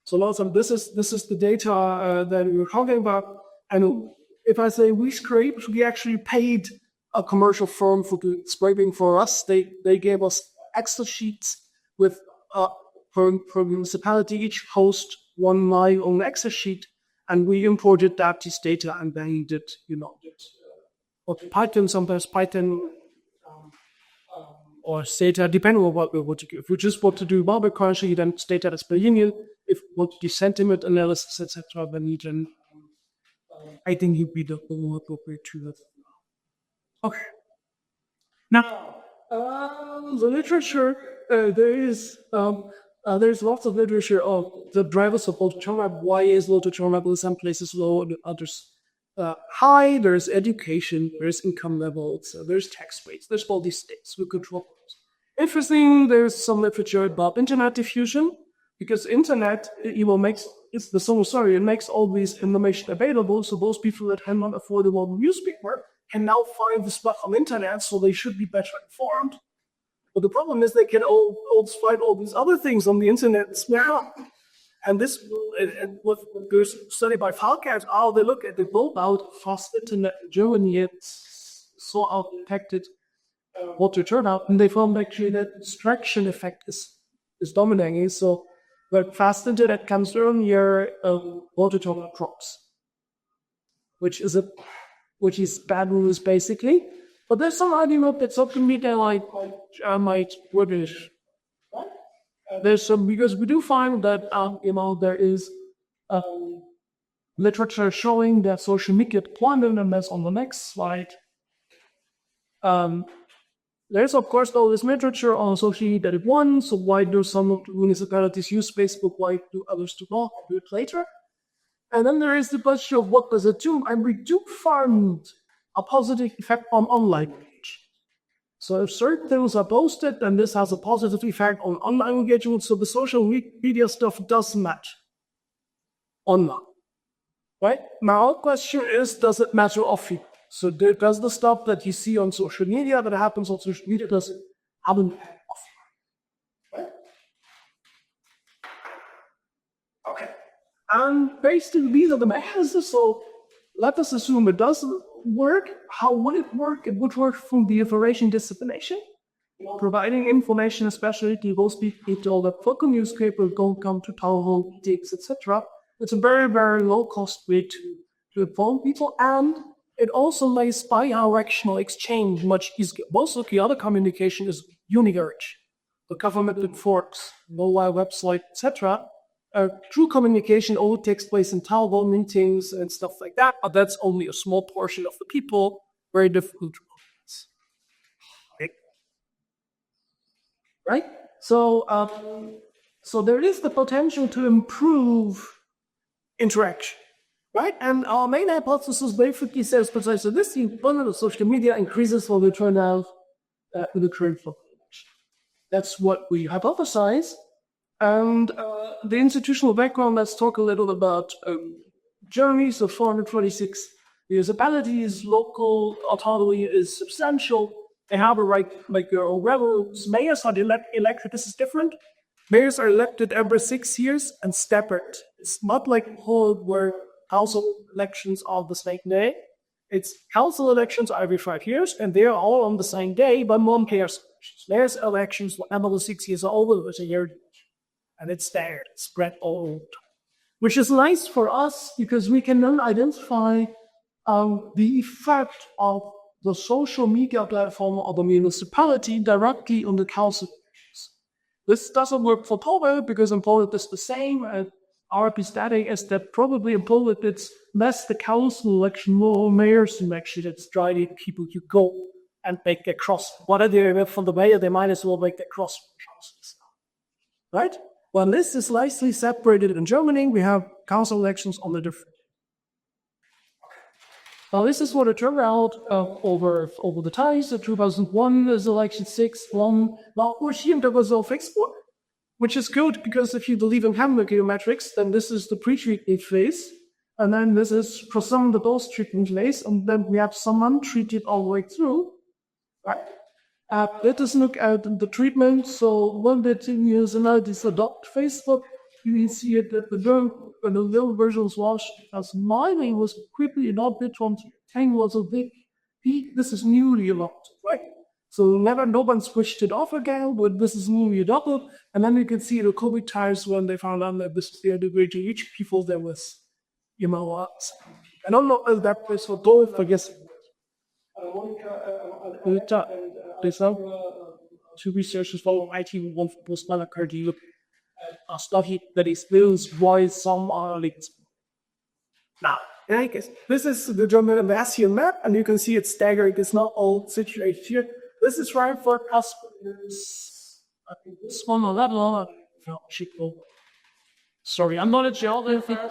So lots of this is the data that we were talking about. And if I say we scraped, we actually paid a commercial firm for the scraping for us. They gave us Excel sheets with per municipality, each host one my own Excel sheet, and we imported this data and then did or Python, sometimes Python or Stata, depending on what we want to do. If we just want to do market currency, then Stata is per union. If we want to do sentiment analysis, etc., then I think you'd be the more appropriate to that. Okay. Now, the literature, there's lots of literature of the drivers of low-to-term map. Why is low-to-term map in some places low and others high? There's education, there's income levels, there's tax rates, there's all these things we control. Interesting, there's some literature about internet diffusion, because internet, it makes all this information available, so those people that cannot afford a lot of newspaper can now find the stuff on internet, so they should be better informed. But the problem is they can always find all these other things on the internet as well. And this, what goes studied by Falkert, they look at the rollout of fast internet in Germany, it's so out-detected what to turn out, and they found actually that distraction effect is dominating. So when fast internet comes earlier, water turnout drops, which is bad news basically. But there's some argument that social media might British. There's some, because we do find that there is literature showing that social media deployment, and that's on the next slide. There's of course all this literature on social media that won. So why do some of the municipalities use Facebook? Why do others do not? I'll do it later. And then there is the question of what does it do? And we do find a positive effect on online engagement. So if certain things are posted, then this has a positive effect on online engagement. So the social media stuff does match online, right? Now, our question is, does it matter offline? So does the stuff that you see on social media, that happens on social media, does it happen offline? Right? Okay. And basically, these are the mechanisms. So let us assume it doesn't work. How would it work? It would work through the information dissemination, providing information, especially to those people that local newspaper don't come to town hall meetings, etc. It's a very, very low-cost way to inform people, and it also makes bi-directional exchange much easier. Most of the other communication is unidirect. The government informs, mobile website, etc. True communication only takes place in town hall meetings and stuff like that, but that's only a small portion of the people, very difficult to organize. Right? So there is the potential to improve interaction, right? And our main hypothesis basically says precisely this: the abundance of social media increases for the turnout in the current population. That's what we hypothesize. And the institutional background, let's talk a little about Germany. So 426 municipalities, local autonomy is substantial. They have a right to make their own revenues. Mayors are elected. This is different. Mayors are elected every 6 years and staggered. It's not like Holland where council elections are the same day. It's council elections are every 5 years, and they are all on the same day, but non-mayors elections. Mayors elections, whenever the 6 years are over, it's a year. And it's there, it's spread all over, which is nice for us because we can then identify the effect of the social media platform of the municipality directly on the council elections. This doesn't work for Poland because in Poland it's the same, and our epistemic is that probably in Poland it's less the council election, more mayor's election. It's driving people to go and make their cross. Whatever they from the mayor, they might as well make their cross. Right? When this is nicely separated in Germany, we have council elections on the different. Now, this is what it turned out over the time. So 2001 is election 6-1. Now, of course, here there was no fixed one, which is good because if you believe in Hamburg geometrics, then this is the pre-treated phase. And then this is for some of the dose treatment place, and then we have some untreated all the way through. Right? Let us look at the treatment. So one the thing is now this adopt Facebook. You can see it that when the little version was launched as mining was quickly adopted from 10 was a big peak. This is newly adopted, right? So never no one switched it off again, but this is newly adopted. And then you can see the COVID times when they found out that this is the degree to each people there was, I don't know if that was for both, I guess. Two researchers from IT one was not occurred to look at study that explains why some are linked. Now, in any case, this is the German Ambassador map, and you can see it's staggered. It's not all situated here. This is right for customers. I think this one or that one. Sorry, I'm not a geographer.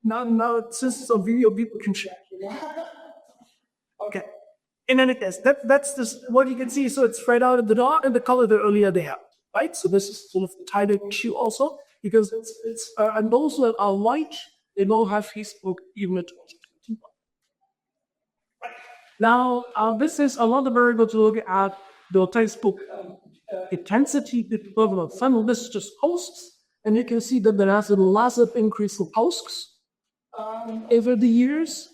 Now it's just a video people can check. Okay. In any case, that's just what you can see. So it's spread out in the dark and the color that earlier they have, right? So this is sort of the title issue also, because it's and those that are white, they don't have Facebook even at 2021. Now, this is another variable to look at the Facebook intensity, the level of funnel. This is just posts, and you can see that there has a massive increase of posts over the years.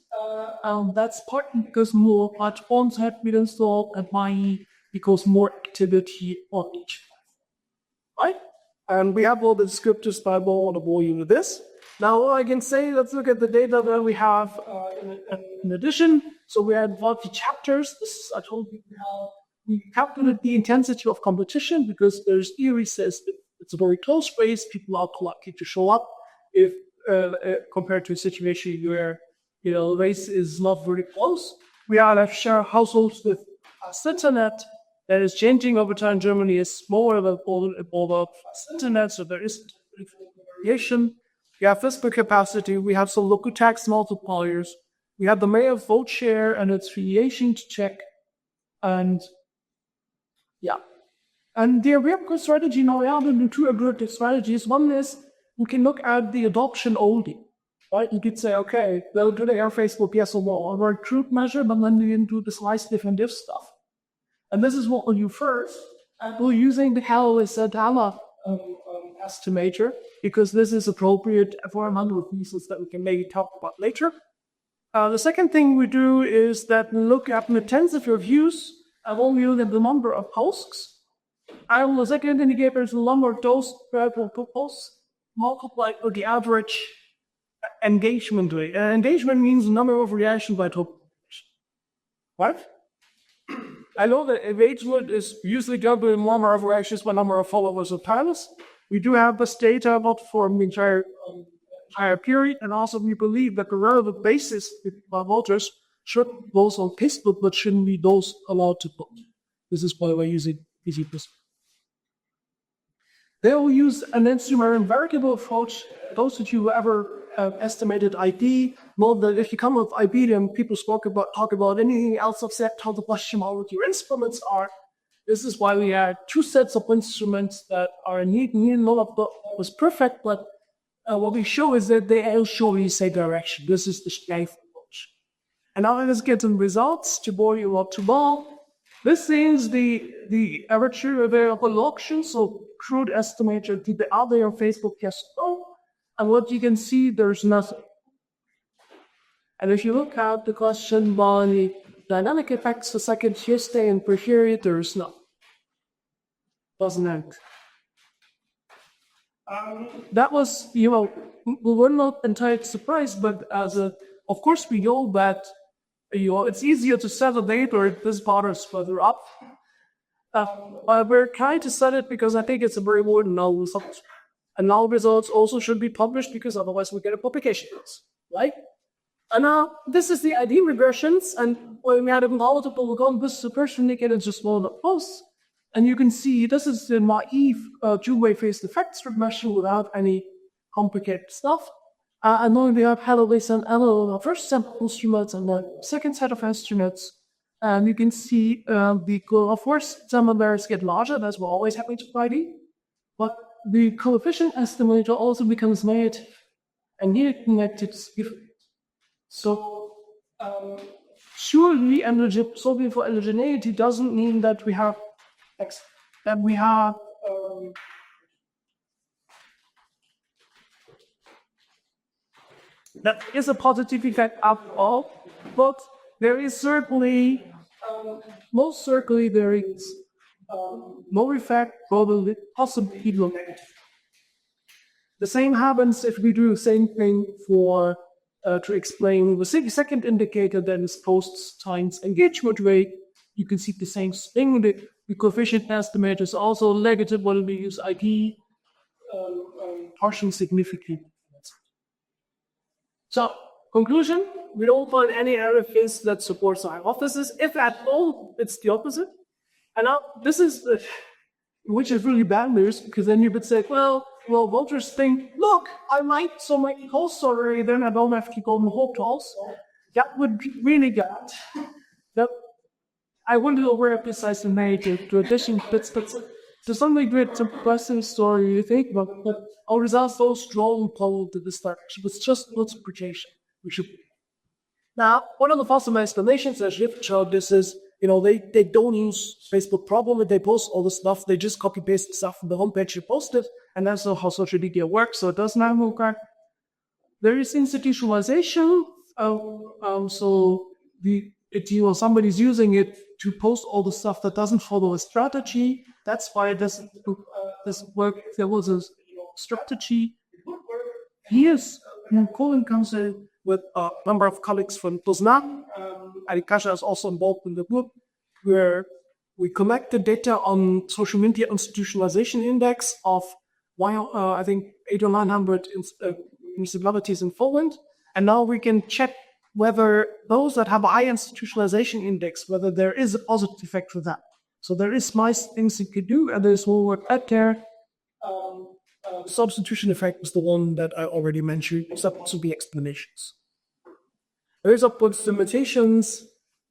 That's partly because more platforms have been installed, and i.e. because more activity on each platform, right? And we have all the descriptors by more volume of this. Now, what I can say, let's look at the data that we have in addition. So we had 40 chapters. This is, I told you how we calculated the intensity of competition because there's theory says that it's a very close race. People are lucky to show up if compared to a situation where race is not very close. We have share households with internet that is changing over time. Germany is more of a border internet, so there is variation. We have fiscal capacity. We have some local tax multipliers. We have the mayor vote share and its variation to check. And yeah. And there we have a strategy now. We have the two aggressive strategies. One is we can look at the adoption only. Right? You could say, okay, well, do they have Facebook? Yes or no? Or a crude measure, but then we can do the slice diff and diff stuff. And this is what we'll do first. And we're using the Kassel estimator because this is appropriate for a number of reasons that we can maybe talk about later. The second thing we do is that we look at the intensity of views and we'll look at the number of posts. And the second indicator is the number of those posts multiplied with the average engagement rate. Engagement means the number of reactions by total population. What? I know that engagement is usually done by the number of reactions by number of followers of tiles. We do have this data not for the entire period, and also we believe that the relevant basis by voters should be those on Facebook, but shouldn't be those allowed to vote. This is why we're using easy perspective. They will use an instrument variable approach. Those of you who ever estimated ID, know that if you come with ID, then people talk about anything else except how the question mark what your instruments are. This is why we had two sets of instruments that are neat. None of them was perfect, but what we show is that they all show the same direction. This is the Musgrave approach. And now let's get some results to bore you up to ball. This is the average available auction, so crude estimator, did the other on Facebook, yes or no? And what you can see, there's nothing. And if you look at the question by the dynamic effects, the second Tuesday and per period, there's nothing. Doesn't end. That was, we were not entirely surprised, but of course we know that it's easier to set a date or this bar is further up. We're trying to set it because I think it's a very important null result. And null results also should be published because otherwise we get a publication loss, right? And now this is the ID regressions, and when we had a multiple this is a person indicated just one of posts. And you can see this is the naive two-way phased effects regression without any complicated stuff. And then we have Hello and Hello, the first set of instruments and the second set of instruments. And you can see the first sum of errors get larger, that's what always happens with ID. But the coefficient estimator also becomes negative, and here connected is given. So surely solving for heterogeneity doesn't mean that we have that is a positive effect after all, but there is certainly, most certainly, there is no effect, probably, possibly even negative. The same happens if we do the same thing for to explain the second indicator, that is posts times engagement rate. You can see the same thing. The coefficient estimator is also negative when we use IP partial significant. So, conclusion, we don't find any arrays that supports our hypothesis. If at all, it's the opposite. And now, this is, which is really bad news, because then you would say, well, voters think, look, I might so make hosts already, then I don't have to go and hope to also. That would be really bad. That, I want to overemphasize the negative to addition, but to some degree, it's a depressing story you think about, but our results so strong pull to this direction. It's just multiplication. Now, one of the possible explanations, as Shift showed, this is, they don't use Facebook problem, they post all the stuff, they just copy paste the stuff from the homepage you posted, and that's not how social media works, so it does not work. There is institutionalization, somebody's using it to post all the stuff that doesn't follow a strategy. That's why it doesn't work. If there was a strategy, here's Colin comes in with a number of colleagues from Poznan. Kassel is also involved in the book, where we collect the data on social media institutionalization index of, I think, 800 or 900 municipalities in Poland. And now we can check whether those that have a high institutionalization index, whether there is a positive effect for that. So there is nice things you could do, and there's more work out there. Substitution effect is the one that I already mentioned. Supposed to be explanations. There's upwards limitations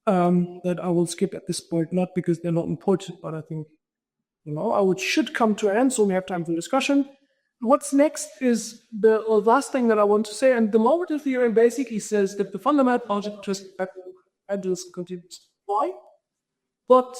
that I will skip at this point, not because they're not important, but I think should come to an end, so we have time for discussion. What's next is the last thing that I want to say, and the normative theorem basically says that the fundamental logic just continues. Why? But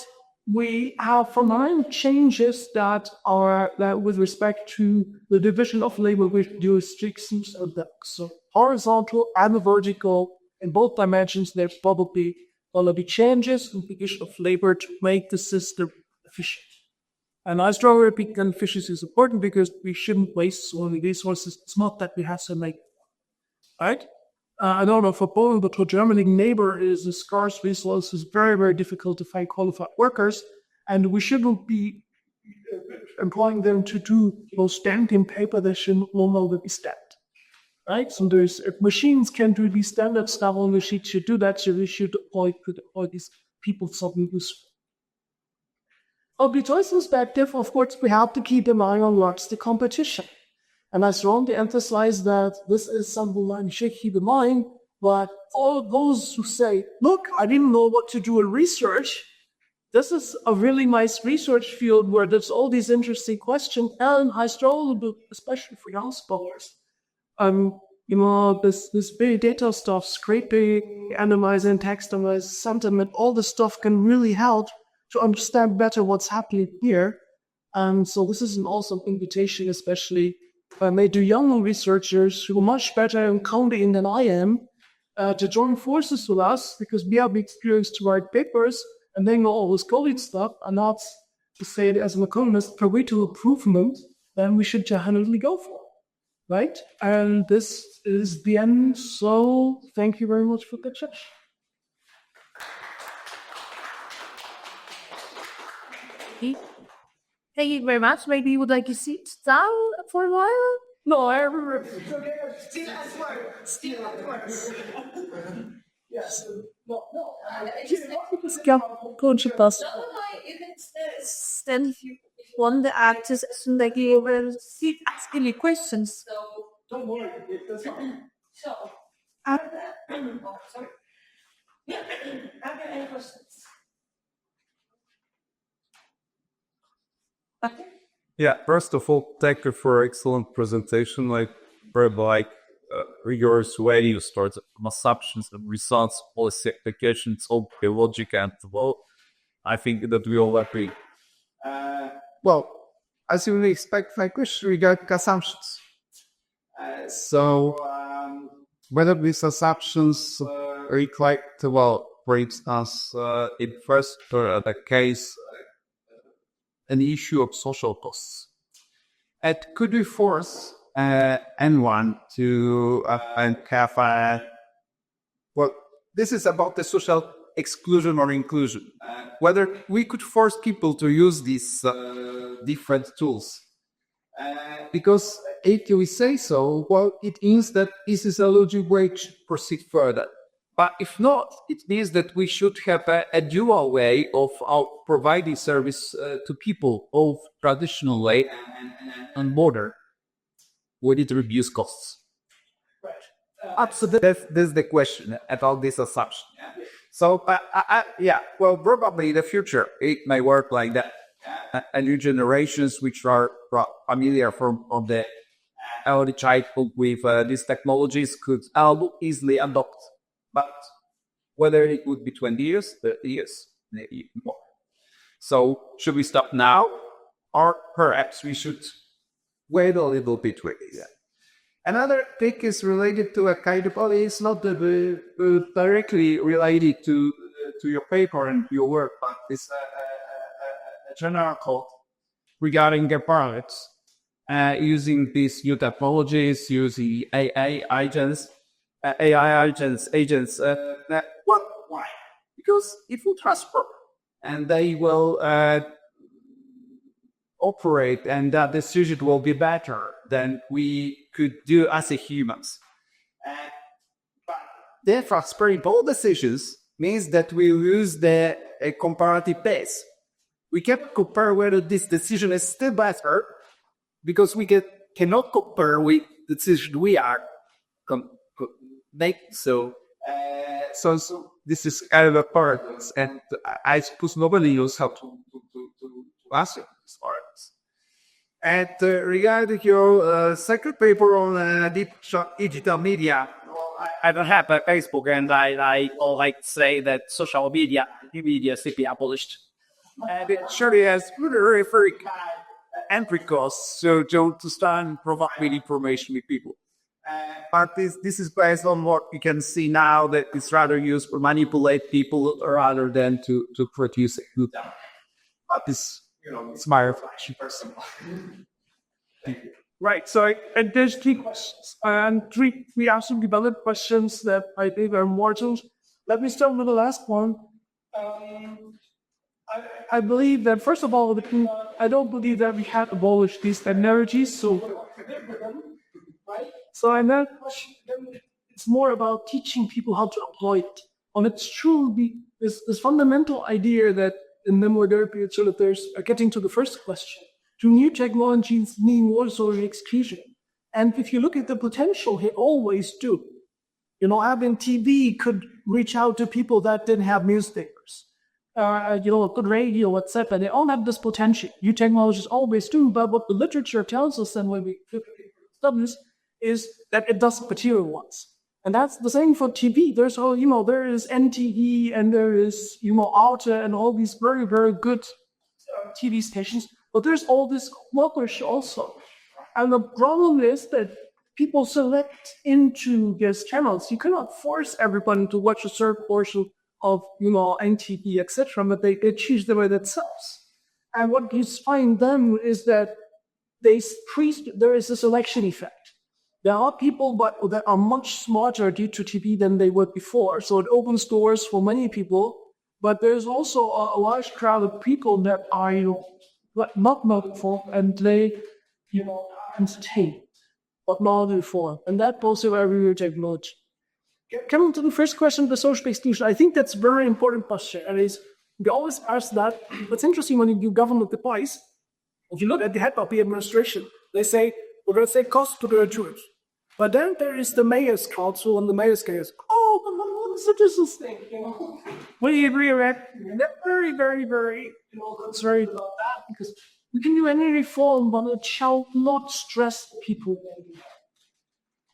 we have fundamental changes that are with respect to the division of labor with jurisdictions of that. So horizontal and vertical in both dimensions, there probably will be changes in the division of labor to make the system efficient. And I strongly repeat that efficiency is important because we shouldn't waste so many resources. It's not that we have to make, right? I don't know for Poland, but for Germany, labor is a scarce resource. It's very, very difficult to find qualified workers, and we shouldn't be employing them to do those stamping paper that should no longer be stamped, right? So if machines can do these standard stuff, on machines should do that, so we should deploy these people something useful. From the choice perspective, of course, we have to keep in mind on what's the competition. And I strongly emphasize that this is something that you should keep in mind, but all those who say, look, I didn't know what to do in research, this is a really nice research field where there's all these interesting questions, and I strongly, especially for young scholars, this big data stuff, scraping, analyzing, text analysis, sentiment, all this stuff can really help to understand better what's happening here. And so this is an awesome invitation, especially made to young researchers who are much better in counting than I am, to join forces with us, because we have the experience to write papers and then all this coding stuff, and not to say it as an economist, Pareto improvement, then we should definitely go for it, right? And this is the end, so thank you very much for the chat. Thank you very much. Maybe you would like to sit down for a while? No, I remember. Still at work. Yes. No. You can stand if you want the actors and like you will ask any questions. So don't worry. That's fine. So, sorry. Have you any questions? Yeah, first of all, thank you for excellent presentation. Like very rigorous way you start from assumptions and results, policy applications, all the logic and well, I think that we all agree. Well, as you would expect, my question regarding assumptions. Whether these assumptions reflect, well, for instance, in first the case, an issue of social costs. And could we force anyone to have well, this is about the social exclusion or inclusion. Whether we could force people to use these different tools. Because if we say so, well, it means that this is a logic way to proceed further. But if not, it means that we should have a dual way of providing service to people, both traditional way and modern, would it reduce costs? Absolutely. That's the question about this assumption. So, well, probably in the future, it may work like that. And new generations which are familiar from the early childhood with these technologies could easily adopt. But whether it would be 20 years, 30 years, maybe even more. So should we stop now? Or perhaps we should wait a little bit with it. Another thing is related to a kind of, it's not directly related to your paper and your work, but it's a general thought regarding governance, using these new technologies, using AI agents. Why? Because it will transfer, and they will operate, and that decision will be better than we could do as a humans. But therefore, transferring all decisions means that we lose the comparative base. We can compare whether this decision is still better, because we cannot compare with the decision we are making. So this is kind of a paradox, and I suppose nobody knows how to answer this paradox. And regarding your second paper on digital media, I don't have a Facebook, and I like to say that social media should be abolished. And it surely has very entry costs, so to start and provide information with people. But this is based on what you can see now, that it's rather used to manipulate people rather than to produce a good outcome. But this, it's my reflection personally. Right. So, and there's three questions, and three absolutely valid questions that I think are mortal. Let me start with the last one. I believe that, first of all, I don't believe that we have abolished these technologies. So in that question, it's more about teaching people how to employ it. And it's true, this fundamental idea that in the modern period, sort of there's getting to the first question. Do new technologies mean more social exclusion? And if you look at the potential, they always do. Having TV could reach out to people that didn't have newspapers. Good radio, WhatsApp, and they all have this potential. New technologies always do, but what the literature tells us, and when we studies, is that it doesn't materialize. And that's the same for TV. There is NTV, and there is, Oates, and all these very, very good TV stations. But there's all this rubbish also. And the problem is that people select into these channels. You cannot force everyone to watch a certain portion of, NTV, etc., but they choose the way themselves. And what you find then is that there is a selection effect. There are people that are much smarter due to TV than they were before, so it opens doors for many people. But there's also a large crowd of people that are not motivated, and they entertain, but not informed. And that also where we will take technology. Coming to the first question, the social exclusion, I think that's a very important question. And we always ask that. What's interesting when you do government advice, if you look at the head of the administration, they say, we're going to say cost to the Jews. But then there is the mayor's council, and the mayor's case, what is the citizens think? We react very, very, very concerned about that, because We can do any reform, but it shall not stress people.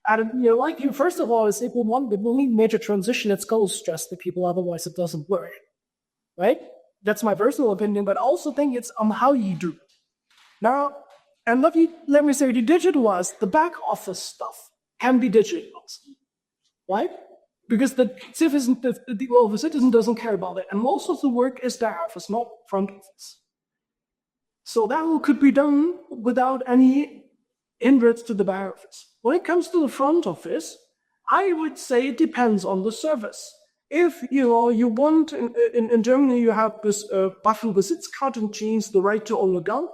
And like you, first of all, is if we want the only major transition, it's going to stress the people, otherwise it doesn't work. Right? That's my personal opinion, but I also think it's on how you do it. Now, and let me say, the digitalized, the back office stuff can be digitalized, right? Because the citizen doesn't care about it, and most of the work is back office, not front office. So that could be done without any hindrance to the back office. When it comes to the front office, I would say it depends on the service. If you want in Germany, you have this Waffenbesitzkarte, means the right to own a gun.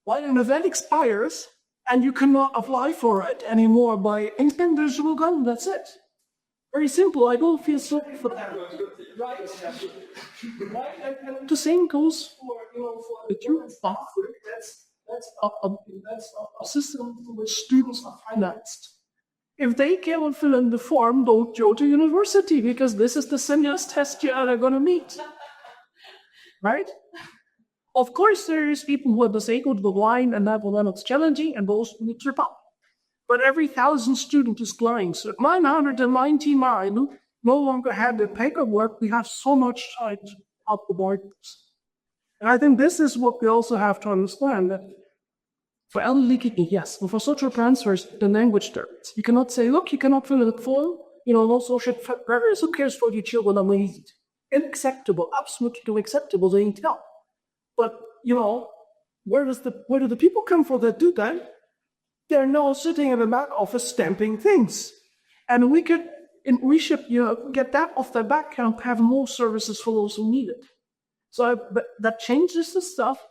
Well, and if that expires and you cannot apply for it anymore by indivisible gun, that's it. Very simple. I don't feel sorry for that. Right? And the same goes for the German Bafög. That's a system in which students are financed. If they can't fill in the form, don't go to university, because this is the seniors test you are going to meet. Right? Of course, there is people who are disabled with line, and that will not challenging, and those need to pop. But every 1,000 students is lying. So 999 no longer have the paperwork. We have so much time out the borders. And I think this is what we also have to understand, that for elderly kidney, yes, but for social transfers, the language difference. You cannot say, look, you cannot fill in the form, no social transfers, who cares for your children? I mean, unacceptable, absolutely unacceptable, they tell. But, where do the people come from that do that? They're now sitting in the back office stamping things. And we should get that off their back and have more services for those who need it. So but that changes the stuff.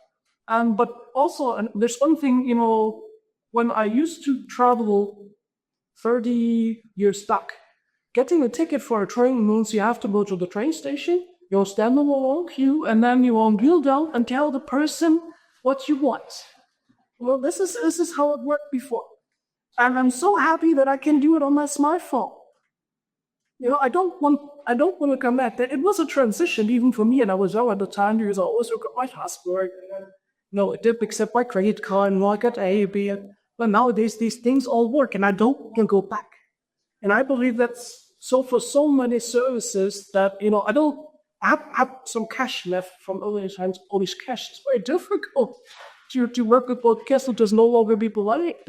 But also, and there's one thing, when I used to travel 30 years back, getting a ticket for a train means you have to go to the train station, you'll stand in a long queue, and then you will kneel down and tell the person what you want. Well, this is how it worked before. And I'm so happy that I can do it on my smartphone. I don't want to come back. It was a transition even for me, and I was young at the time because I always look at my passport. I did accept my credit card and I got A, B. But nowadays these things all work, and I don't can go back. And I believe that's so for so many services that I don't have some cash left from earlier times. All this cash, it's very difficult to work with both Kassel does no longer be polite.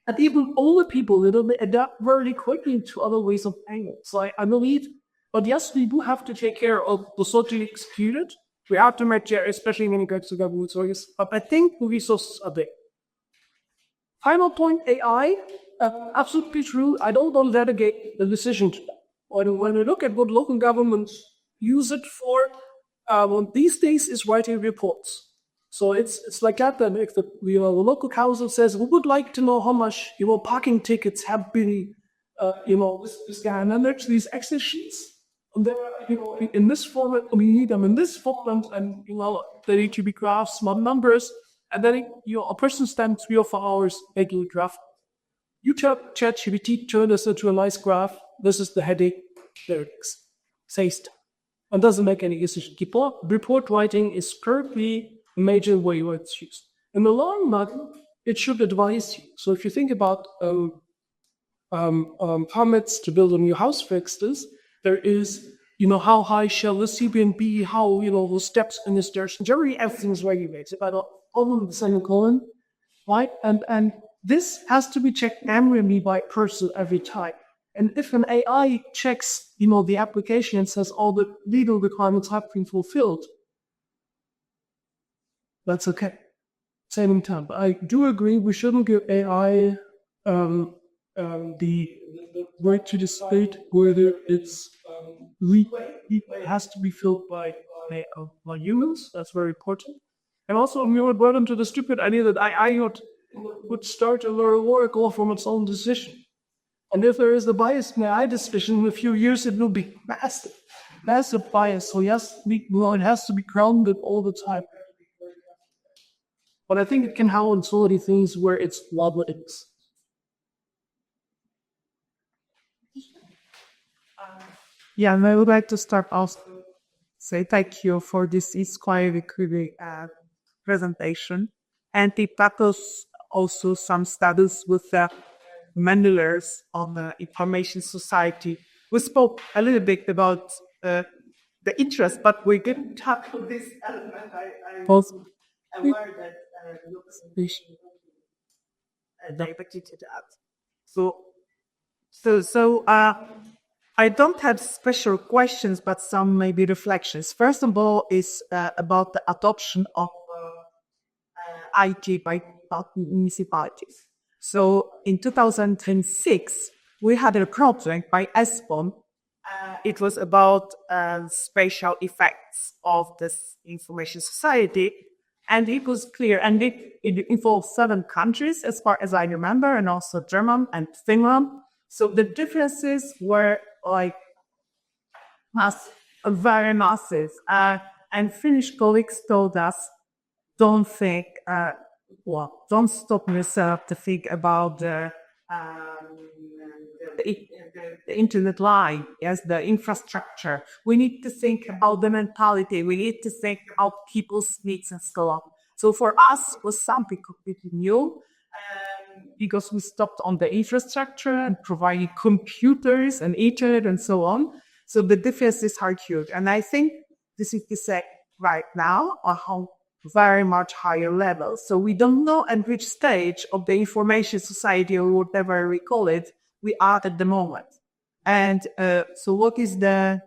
And even older people, they adapt very quickly to other ways of paying. So I believe, but yes, we do have to take care of the socially excluded. We have to make care, especially when it comes to government services. But I think the resources are there. Final point, AI, absolutely true. I don't want to delegate the decision to them. When we look at what local governments use it for, these days is writing reports. So it's like that. Then if the local council says we would like to know how much parking tickets have been, this guy, and then there's these Excel sheets. And there, in this format, we need them in this format, and they need to be graphs, small numbers, and then a person spends 3 or 4 hours making a graph. You tell ChatGPT, turn this into a nice graph. This is the headache. There it is. Saved. And doesn't make any decision. Report writing is currently a major way where it's used. In the long run, it should advise you. So if you think about permits to build a new house, for instance, there is, how high shall the CBN be, how, the steps in the stairs. Generally, everything's regulated by the semicolon, right? And this has to be checked manually by a person every time. And if an AI checks, the application and says all the legal requirements have been fulfilled, that's okay. Saving time. But I do agree we shouldn't give AI the right to decide whether it's leeway. Leeway has to be filled by humans. That's very important. And also, we would run into the stupid idea that AI would start a oracle from its own decision. And if there is a bias in the AI decision, in a few years it will be massive bias. So yes, it has to be grounded all the time. But I think it can handle so many things where it's what it is. Yeah, and I would like to start off say thank you for this inquiry, really presentation, and he tackles also some studies with the Mendelers on the information society. We spoke a little bit about the interest, but we didn't tackle this element. I was aware that your presentation directed to that. I don't have special questions, but some maybe reflections. First of all, is about the adoption of IT by municipalities. So in 2006, we had a project by ESPON. It was about spatial effects of this information society. And it was clear, and it involved 7 countries, as far as I remember, and also Germany and Finland. So the differences were like very massive. And Finnish colleagues told us, don't stop yourself to think about the internet line, yes, the infrastructure. We need to think about the mentality. We need to think about people's needs and so on. So for us, it was something completely new because we stopped on the infrastructure and providing computers and internet and so on. So the differences are huge. And I think this is to say right now on how very much higher level. So we don't know at which stage of the information society or whatever we call it, we are at the moment. And so what is the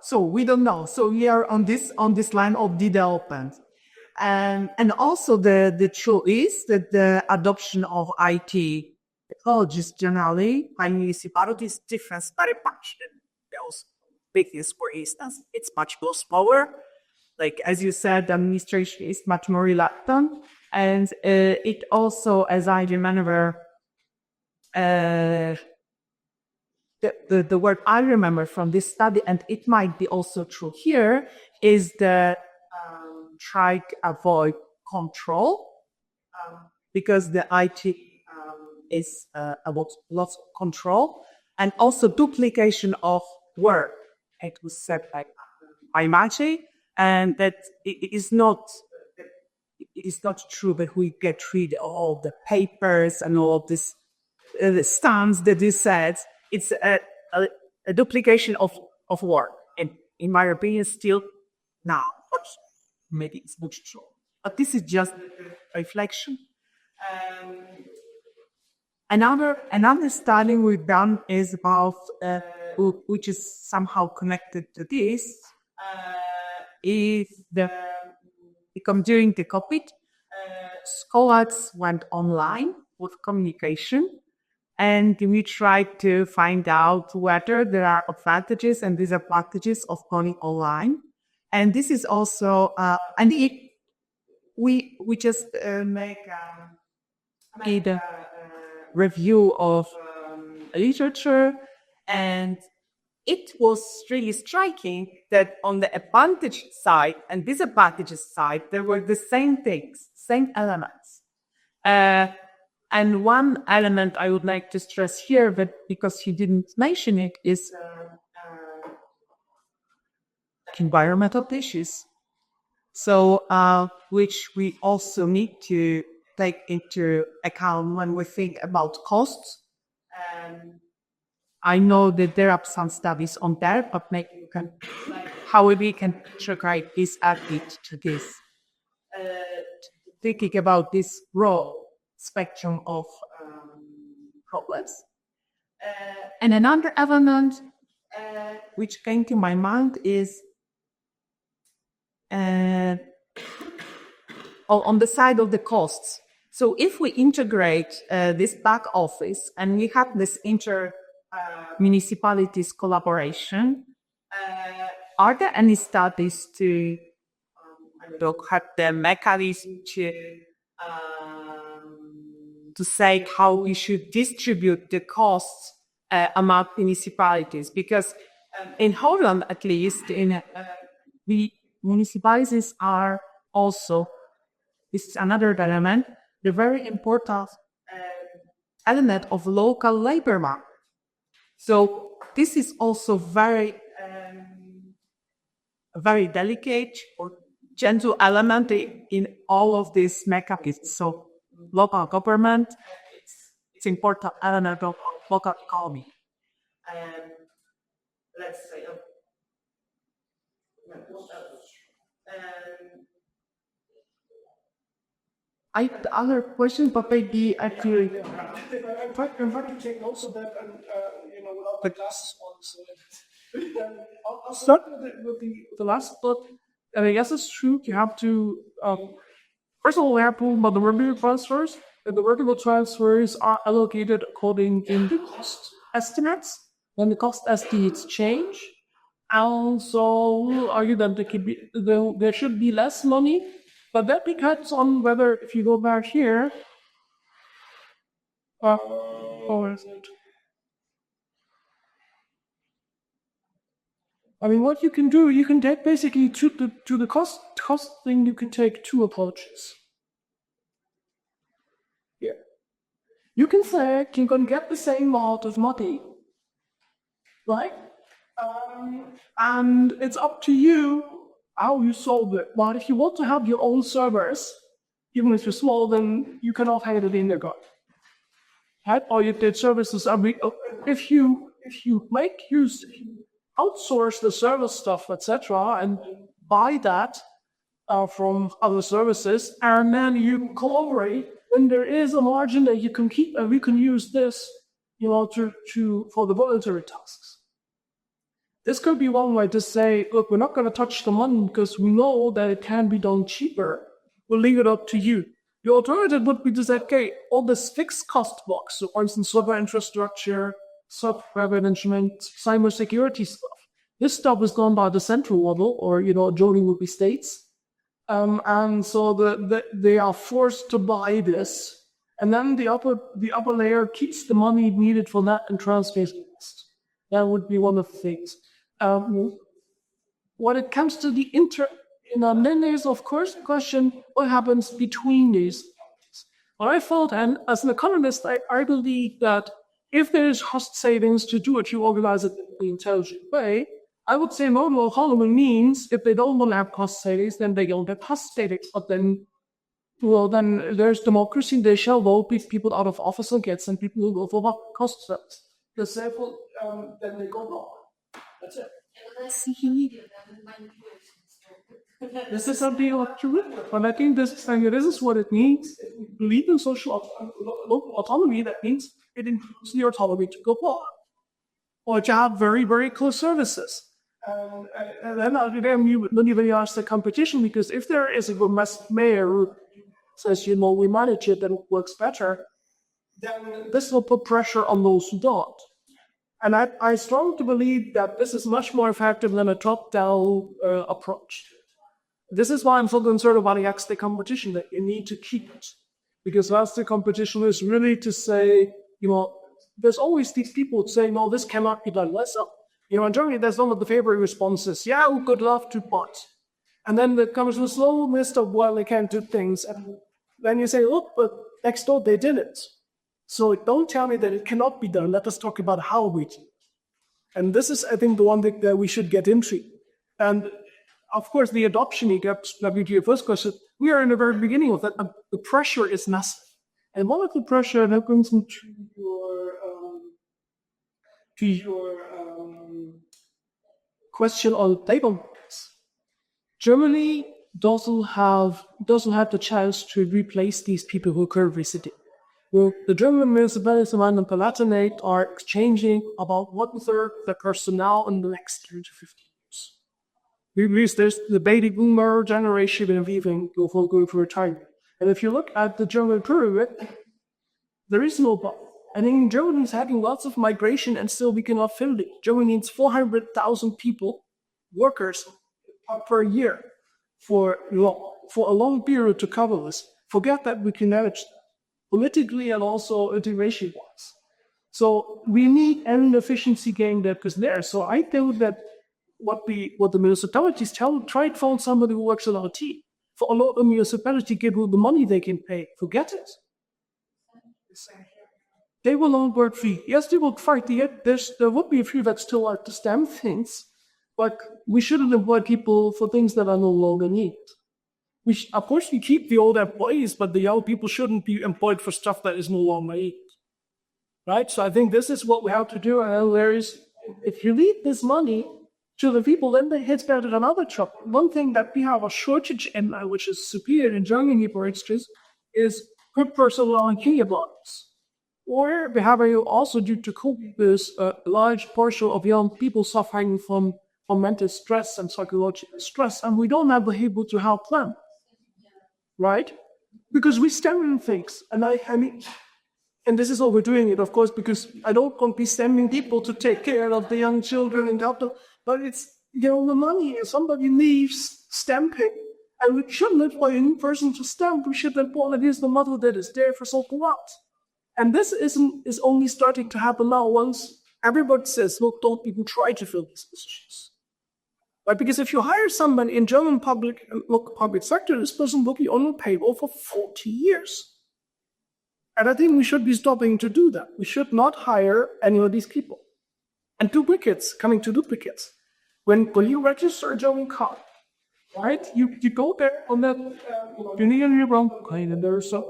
so we don't know. So we are on this line of development. And also the truth is that the adoption of IT technologies generally by municipalities differs very much in those business, for instance. It's much more slower. Like, as you said, the administration is much more reluctant. And it also, as I remember, the word I remember from this study, and it might be also true here, is the try to avoid control, because the IT is about lots of control, and also duplication of work. It was said by Maciej, and that it is not true that we get rid of all the papers and all of this stunts that you said. It's a duplication of work, and in my opinion, still now. Maybe it's not true, but this is just a reflection. Another study we've done is about, which is somehow connected to this, is during the COVID, scholars went online with communication, and we tried to find out whether there are advantages and disadvantages of going online. And this is also, we just made a review of literature, and it was really striking that on the advantage side and disadvantages side, there were the same things, same elements. And one element I would like to stress here, but because he didn't mention it, is environmental issues. So, which we also need to take into account when we think about costs. I know that there are some studies on that, but maybe you can, how we can integrate this aspect to this, thinking about this broad spectrum of problems. And another element which came to my mind is on the side of the costs. So if we integrate this back office and we have this municipalities collaboration, are there any studies to look at the mechanism to say how we should distribute the costs among municipalities? Because in Holland, at least, the municipalities are also, this is another element, the very important element of local labor market. So this is also very a very delicate or gentle element in all of these mechanisms. So local government, it's important element of local economy. And let's say, I have other questions, but maybe actually, I'm trying to take notes of that, and without the glasses on, so I'll start with the last book. And I guess it's true. You have to first of all, we have to about the vertical transfers. And the vertical transfers are allocated according to the cost estimates. When the cost estimates change, I also will argue that there should be less money, but that depends on whether, if you go back here, or is it? I mean, what you can do, you can take basically to the cost thing. You can take two approaches. Yeah, you can say you can get the same amount of money, right? And it's up to you how you solve it. But if you want to have your own servers, even if you're small, then you cannot have it in the garden. Right? Or you did services if you outsource the service stuff, etc., and buy that from other services, and then you collaborate, then there is a margin that you can keep, and we can use this, for the voluntary tasks. This could be one way to say, look, we're not going to touch the money because we know that it can be done cheaper. We'll leave it up to you. The alternative would be to say, okay, all this fixed cost blocks, so for instance, server infrastructure, software management, cybersecurity stuff. This stuff is done by the central level, or, joining would be states. And so they are forced to buy this. And then the upper layer keeps the money needed for that and transfers the rest. That would be one of the things. When it comes to the then there's of course the question, what happens between these? What I felt, and as an economist, I believe that if there is cost savings to do it, you organize it in an intelligent way. I would say modal economy means if they don't want to have cost savings, then they don't have cost savings. But then there's democracy. They shall vote people out of office and get some people who go for cost savings. Because then they go wrong. That's it. This is something you have to read. But I think this is what it means. If we believe in local autonomy, that means it includes the autonomy to go forward. Or to have very, very close services. And then you don't even ask the competition, because if there is a mayor who says, we manage it and it works better, then this will put pressure on those who don't. And I strongly believe that this is much more effective than a top-down approach. This is why I'm so concerned about the competition, that you need to keep it. Because that's the competition is really to say, there's always these people saying, no, this cannot be done. In Germany, there's one of the favorite responses, yeah, we could love to, but. And then there comes a slow list of, well, they can't do things. And then you say, look, but next door they did it. So don't tell me that it cannot be done. Let us talk about how we do. And this is, I think, the one thing that we should get into. And of course, the adoption, to your first question, we are in the very beginning of that. The pressure is massive. And one of the pressure that brings me to your question on labor markets. Germany doesn't have the chance to replace these people who are currently sitting. Well, the German municipalities and the Palatinate are exchanging about 1/3 the personnel in the next 10 to 15 years. Because there's the baby boomer generation and leaving going for retirement. And if you look at the German pyramid, there is no but. I think Germany is having lots of migration and still we cannot fill it. Germany needs 400,000 people, workers, per year for a long period to cover this. Forget that we can manage that, politically and also integration-wise. So we need an efficiency gain that is there. So I think that what the municipalities try to find somebody who works in IT. For a lot of municipalities, give them the money they can pay. Forget it. They will not work free. Yes, they will fight. There would be a few that still like to stamp things, But we shouldn't employ people for things that are no longer needed. Of course, we keep the old employees, but the young people shouldn't be employed for stuff that is no longer needed. Right? So I think this is what we have to do. And there is, if you leave this money to the people, then they hit better than other job. One thing that we have a shortage in, which is superior in Germany, for instance, is good personnel and kindergartens. Or behavior also due to COVID, there's a large portion of young people suffering from mental stress and psychological stress, and we don't have the able to help them. Right? Because we stem things. And I mean, and this is what we're doing it, of course, because I don't want to be stemming people to take care of the young children and help them. But it's, the money, if somebody leaves stamping, and we shouldn't employ a new person to stamp, we should employ at least the model that is there for something else. And this is only starting to happen now once everybody says, look, don't even try to fill these positions. Right? Because if you hire someone in German public sector, this person will be on the payroll for 40 years. And I think we should be stopping to do that. We should not hire any of these people. And coming to duplicates. When you register a German car, right, you go there on that, you need a new wrong plane, and there's a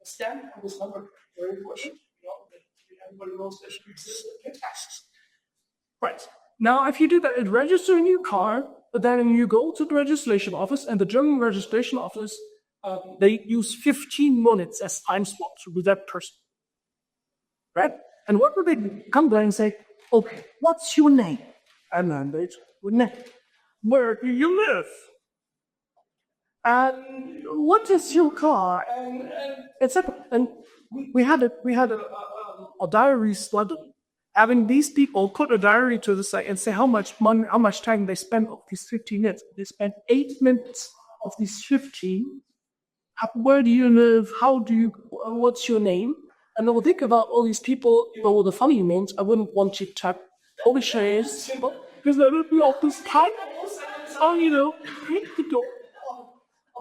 stamp on this number, very important, everybody knows there should exist in taxes. Right. Now, if you do that, it registers a new car, but then you go to the registration office, and the German registration office, they use 15 minutes as time slots with that person. Right? And what would they come there and say, okay, what's your name? And then they would name. Where do you live? And what is your car? And etc. And we had a diary study, having these people put a diary to the side and say how much money, how much time they spent of these 15 minutes. They spent 8 minutes of these 15. Where do you live? What's your name? And I would think about all these people, with the funny names. I wouldn't want you to type Polish names, because there would be all this time. Oh, break the door.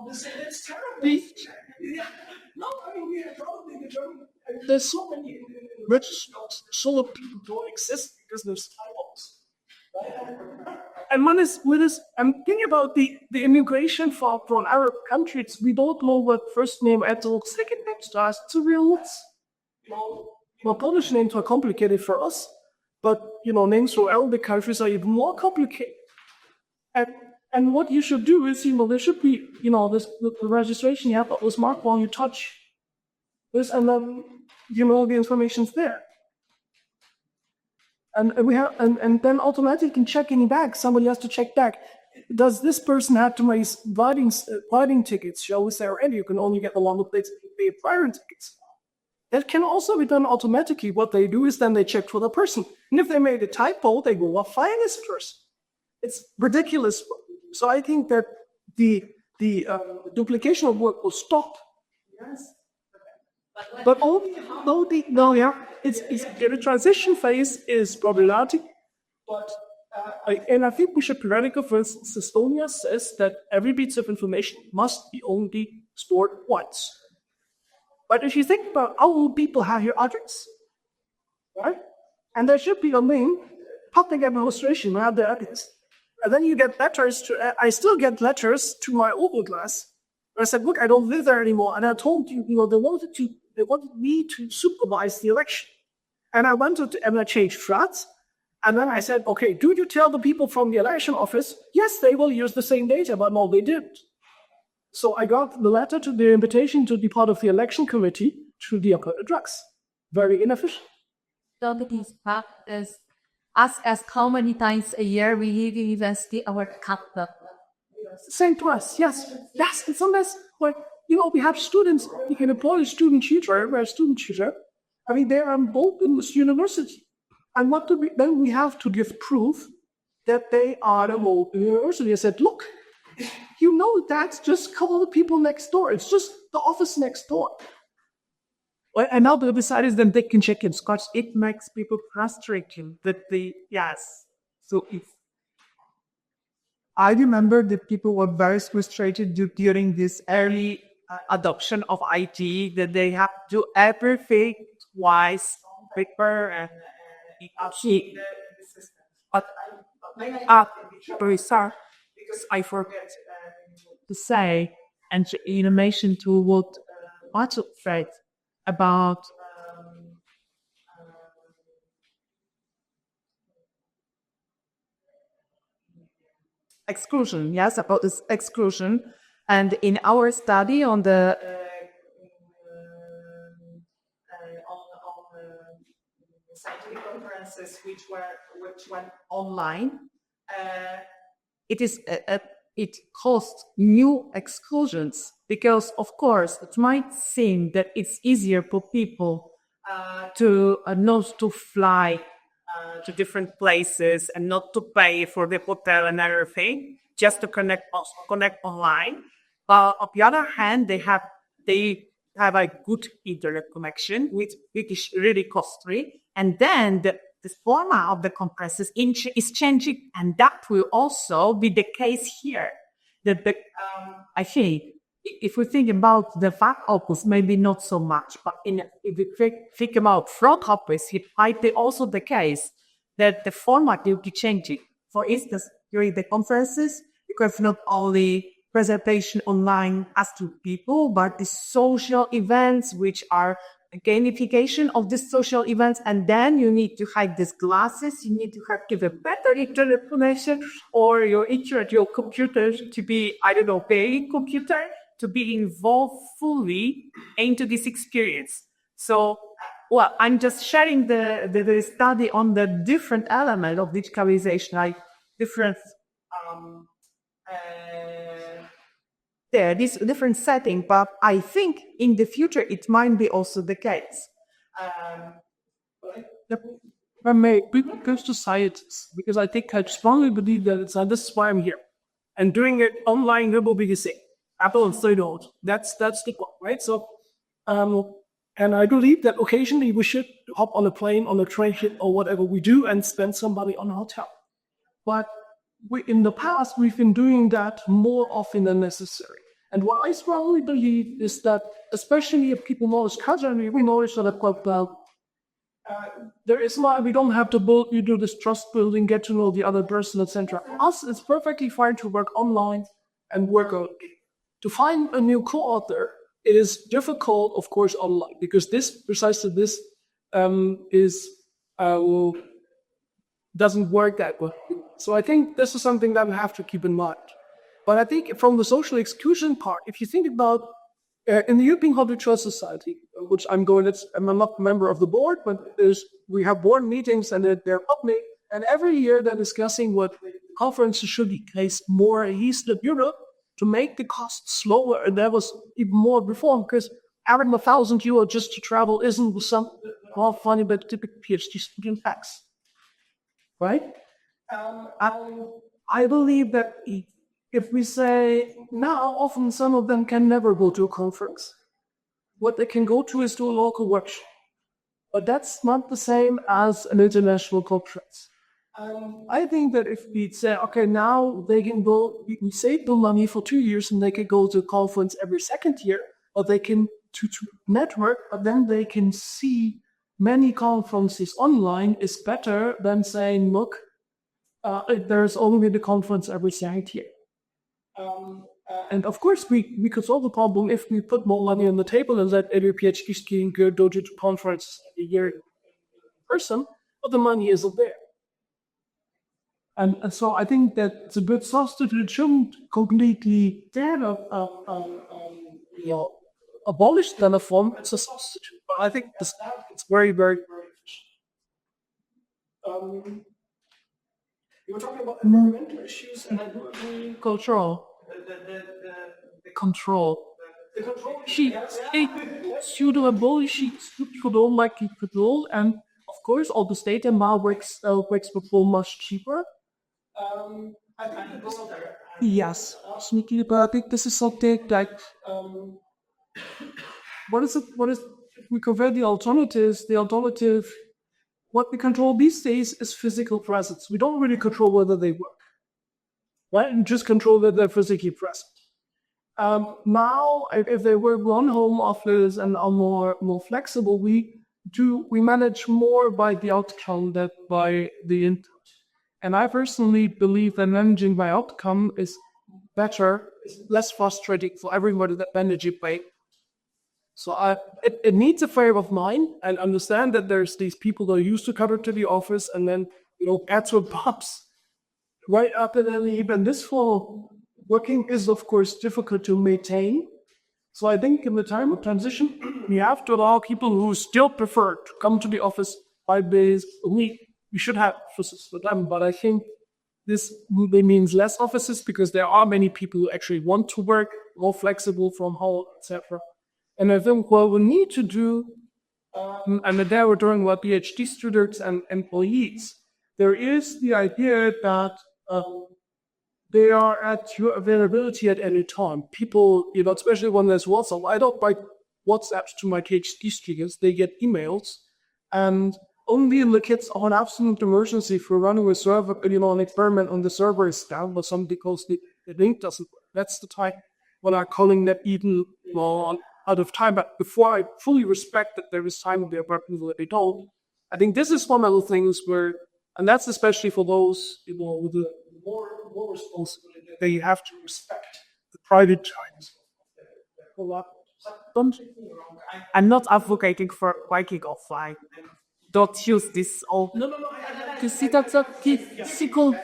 It's terribly. No, I mean, we have probably the German. There's so many registers, so many people don't exist because there's Tiebout. And one is with this. I'm thinking about the immigration from Arab countries. We don't know what first name and second name starts. It's a real. Well, Polish names are complicated for us, but names from Arabic countries are even more complicated. And what you should do is, there should be, the registration you have that was marked while you touch this, and then, the information's there. And we have, and then automatically checking back, somebody has to check back. Does this person have to make riding tickets? Shall we say, and you can only get the longer plates if you pay prior tickets. That can also be done automatically. What they do is then they check for the person. And if they made a typo, they go, fine this person. It's ridiculous. So I think that the duplication of work will stop. Yes. But the transition phase is problematic. But and I think we should be radical. For instance, Estonia says that every piece of information must be only stored once. But if you think about how will people have your address, right? And there should be a link, public administration have their address. And then you get letters I still get letters to my Oval class. I said, look, I don't live there anymore. And I told you, they wanted me to supervise the election. And I I changed flats. And then I said, okay, do you tell the people from the election office, yes, they will use the same data, but no, they didn't. So I got the letter to the invitation to be part of the election committee through the address. Very inefficient. This practice ask us how many times a year we leave university our capital. Same to us, yes. Yes, and sometimes, we have students, you can employ a student tutor, I mean, they are both in this university. And then we have to give proof that they are enrolled in the university. I said, look, that, just call the people next door. It's just the office next door. Well, and now the beside is then they can check in Scotch. It makes people frustrated that So I remember that people were very frustrated during this early adoption of IT, that they have to do everything twice on paper and but Very sorry, because I forget to say, and in relation to what Oates said about exclusion, yes, about this exclusion. And in our study on the scientific conferences which went online, it is it caused new exclusions because, of course, it might seem that it's easier for people to not to fly to different places and not to pay for the hotel and everything, just to connect online. But on the other hand, they have a good internet connection, which is really costly, and then the format of the compress is changing, and that will also be the case here. I think if we think about the back office, maybe not so much, but if we think about front office, it might be also the case that the format will be changing. For instance, during the conferences, you have not only presentation online as to people, but the social events, which are a gamification of these social events, and then you need to have these glasses, you need to give a better internet connection, or your computer to be, I don't know, paying computer, to be involved fully into this experience. So, well, I'm just sharing the study on the different element of digitalization, like different this different setting, but I think in the future it might be also the case. It goes to science, because I think I strongly believe that this is why I'm here. And doing it online, it will be the same. Apple and so don't. That's the point, right? So, and I believe that occasionally we should hop on a plane, on a train, or whatever we do, and spend some money on a hotel. But in the past, we've been doing that more often than necessary. And what I strongly believe is that, especially if people knowledge culturally, we knowledge that quite well. We don't have to do this trust building, get to know the other person, etc. For us, it's perfectly fine to work online and work out. To find a new co-author, it is difficult, of course, online, because this doesn't work that well. So I think this is something that we have to keep in mind. But I think from the social exclusion part, if you think about in the European Public Trust Society, which I'm not a member of the board, but we have board meetings and they're public, and every year they're discussing what conferences should be placed more east of Europe to make the costs lower, and there was even more reform, because having €1,000 just to travel isn't something more funny, but typical PhD student tax, right? I believe that if we say now, often some of them can never go to a conference. What they can go to is to a local workshop. But that's not the same as an international conference. I think that if we say, okay, now they can go, we save the money for 2 years and they can go to a conference every second year, or they can to network, but then they can see many conferences online is better than saying, look, there's only the conference every second year. And of course, we could solve the problem if we put more money on the table and let every PhD student go to conference a year in person, but the money isn't there. And so I think that it's a good substitute. It shouldn't completely abolish the form. It's a substitute. But I think it's very, very, very efficient. You were talking about environmental issues and cultural. The control. The control should abolish control like control, and of course, all the state and works before much cheaper. Yes, sneaky, but I think this is something like what is we compare the alternatives? The alternative, what we control these days is physical presence. We don't really control whether they work. Right? And just control that they're physically present. Now, if they work one home office and are more flexible, we manage more by the outcome than by the input. And I personally believe that managing by outcome is better, is less frustrating for everybody that managing by. So it needs a frame of mind and understand that there's these people that are used to come to the office and then, ads with pops right up and then leave. And this for working is, of course, difficult to maintain. So I think in the time of transition, we have to allow people who still prefer to come to the office 5 days a week. We should have offices for them, but I think this really means less offices because there are many people who actually want to work more flexible from home, etc. And I think what we need to do, and there we're talking about PhD students and employees, there is the idea that they are at your availability at any time. People, especially when there's WhatsApp, I don't write WhatsApps to my PhD students, they get emails, and only in the case of an absolute emergency for running a server, an experiment on the server is down or something because the link doesn't work. That's the time when I'm calling that even out of time. But before I fully respect that there is time there are people that they don't, I think this is one of the things where, and that's especially for those, with the more responsibility, that they have to respect the private times. I'm not advocating for working offline. Don't use this all. No. You see, that's a physical.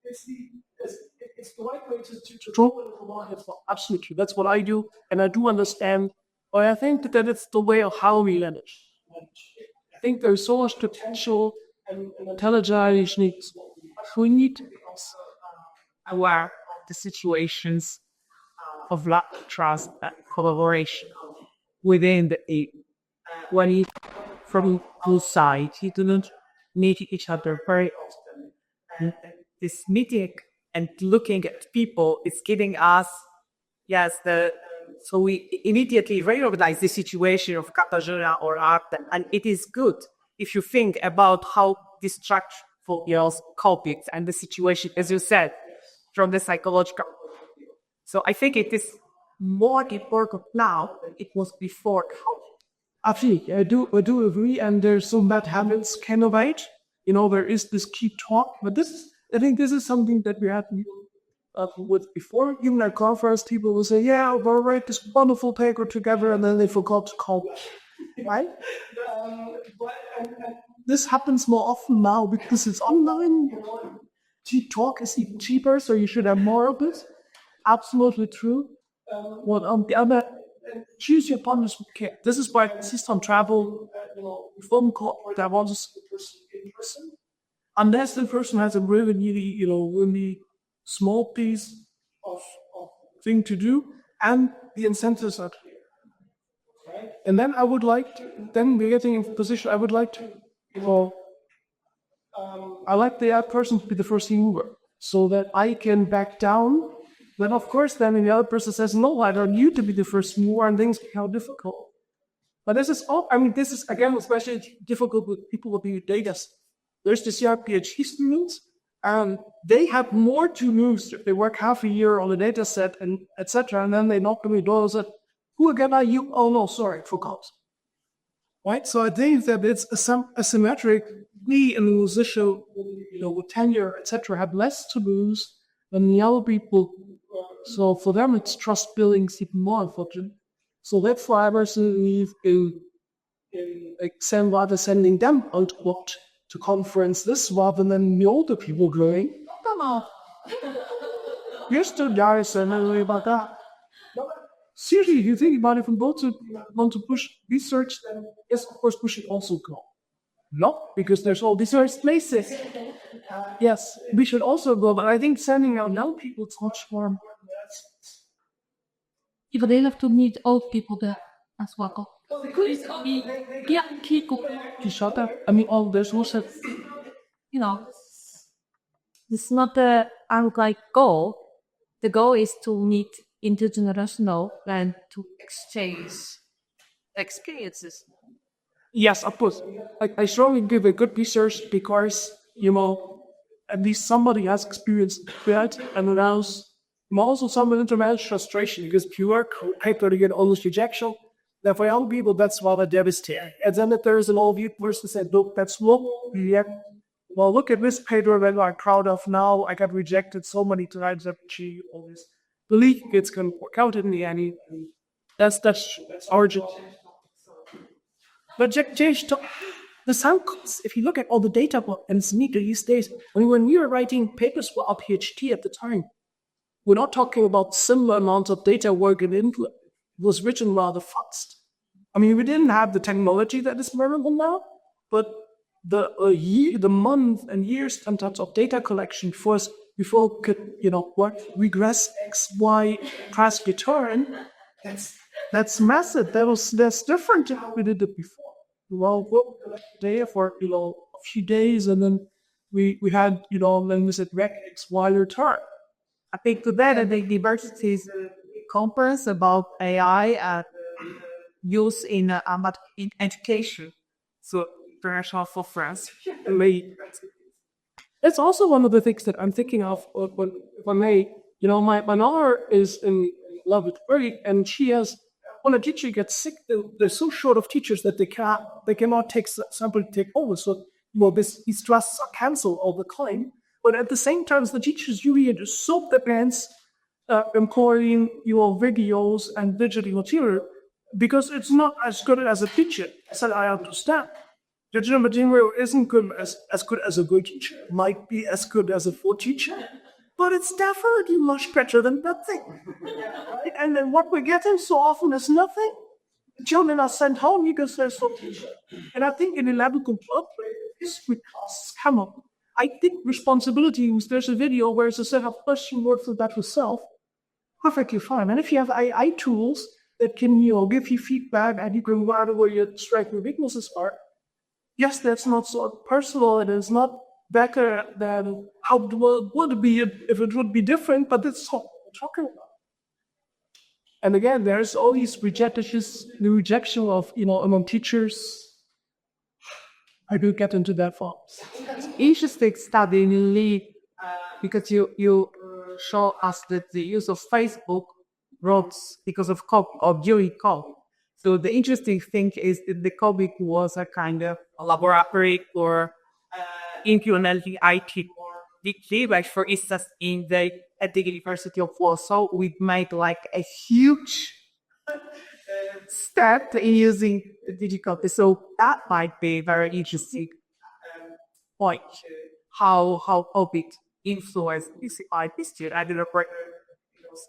It's the right way to draw the line. Absolutely, that's what I do, and I do understand. But I think that it's the way of how we manage. I think there's so much potential and intelligence. We need to be aware of the situations of lack of trust and collaboration within the EU. When you from both sides, you do not meet each other very often. And this meeting and looking at people is giving us, so we immediately recognize the situation of Katarzyna or Arte, and it is good if you think about how distractful your coping and the situation, as you said, from the psychological. So I think it is more important now than it was before. Absolutely, I do agree, and there's some bad habits can abate. There is this keep talk, but I think this is something that we had with before. Even at conference, people will say, "Yeah, we'll write this wonderful paper together," and then they forgot to call me, right? This happens more often now because it's online. Talk is even cheaper, so you should have more of it. Absolutely true. What on the other, choose your partners with care. This is why I insist on travel. Phone call that wants to see the person in person, unless the person has a really, really small piece of thing to do, and the incentives are clear. And then I would like to. Then we're getting in a position. I would like to, I like the other person to be the first mover, so that I can back down. Then, of course, then the other person says, "No, I don't need to be the first mover," and things become difficult. But this is all. This is again especially difficult with people with big data. There's this young PhD students, and they have more to lose if they work half a year on a data set and etc. And then they knock on the door and say, "Who again are you?" "Oh no, sorry, forgot." Right. So I think that it's asymmetric. We in the musician, with tenure, etc., have less to lose than the other people. So for them, it's trust building is even more important. So that's why I personally believe in rather sending them out to conference this rather than the older people going, "Come on, you're still guys and everything about that." Seriously, you think about it, if we want to push research, then yes, of course, we should also go. Not because there's all these various places. Yes, we should also go, but I think sending out young people is much more. But they have to meet old people there as well. Shut up. There's also. It's not the goal. The goal is to meet intergenerational and to exchange experiences. Yes, of course. I strongly give a good research because, at least somebody has experienced that and allows also some international frustration because pure paper to get almost rejection. Now, for young people, that's rather devastating. And then if there's an old person who said, look, that's what we have. Well, look at this paper that I'm proud of now. I got rejected so many times that she always believe it's going to work out in the end. That's origin. But the sound costs, if you look at all the data and it's neat these days, I mean, when we were writing papers for our PhD at the time, we're not talking about similar amounts of data work and input. It was written rather fast. I mean, we didn't have the technology that is available now, but the month and years sometimes of data collection before we could, regress X, Y, press return, that's massive. That's different than how we did it before. Well, we'll collect data for, a few days, and then we had, then we said rec X, Y return. I think today the university's conference about AI use in education. So international for France. It's also one of the things that I'm thinking of if I may. My daughter is in love with work, and she has, when a teacher gets sick, they're so short of teachers that they cannot take over. So, these trusts are cancelled all the time. But at the same time, the teachers usually just soak their pants, employing videos and digital material, because it's not as good as a teacher. So I understand. Digital material isn't good as good as a good teacher. It might be as good as a full teacher, but it's definitely much better than nothing. Right? And then what we're getting so often is nothing. Children are sent home because they're so teacher. And I think in a level control, history costs come up. I think responsibility, there's a video where it's a set of question work for that yourself, perfectly fine. And if you have AI tools that can, give you feedback and you can write where your strengths and weaknesses are, yes, that's not so personal. It is not better than how the world would be if it would be different, but that's what we're talking about. And again, there's all these the rejection of, among teachers. I do get into that far. Interesting study in Lee, because you show us that the use of Facebook rose because of during COVID. So the interesting thing is that the COVID was a kind of a laboratory for implementing IT deeply. Like for instance, at the University of Warsaw, we made like a huge step in using the digital. So that might be a very interesting point. How COVID influenced IT students. I didn't break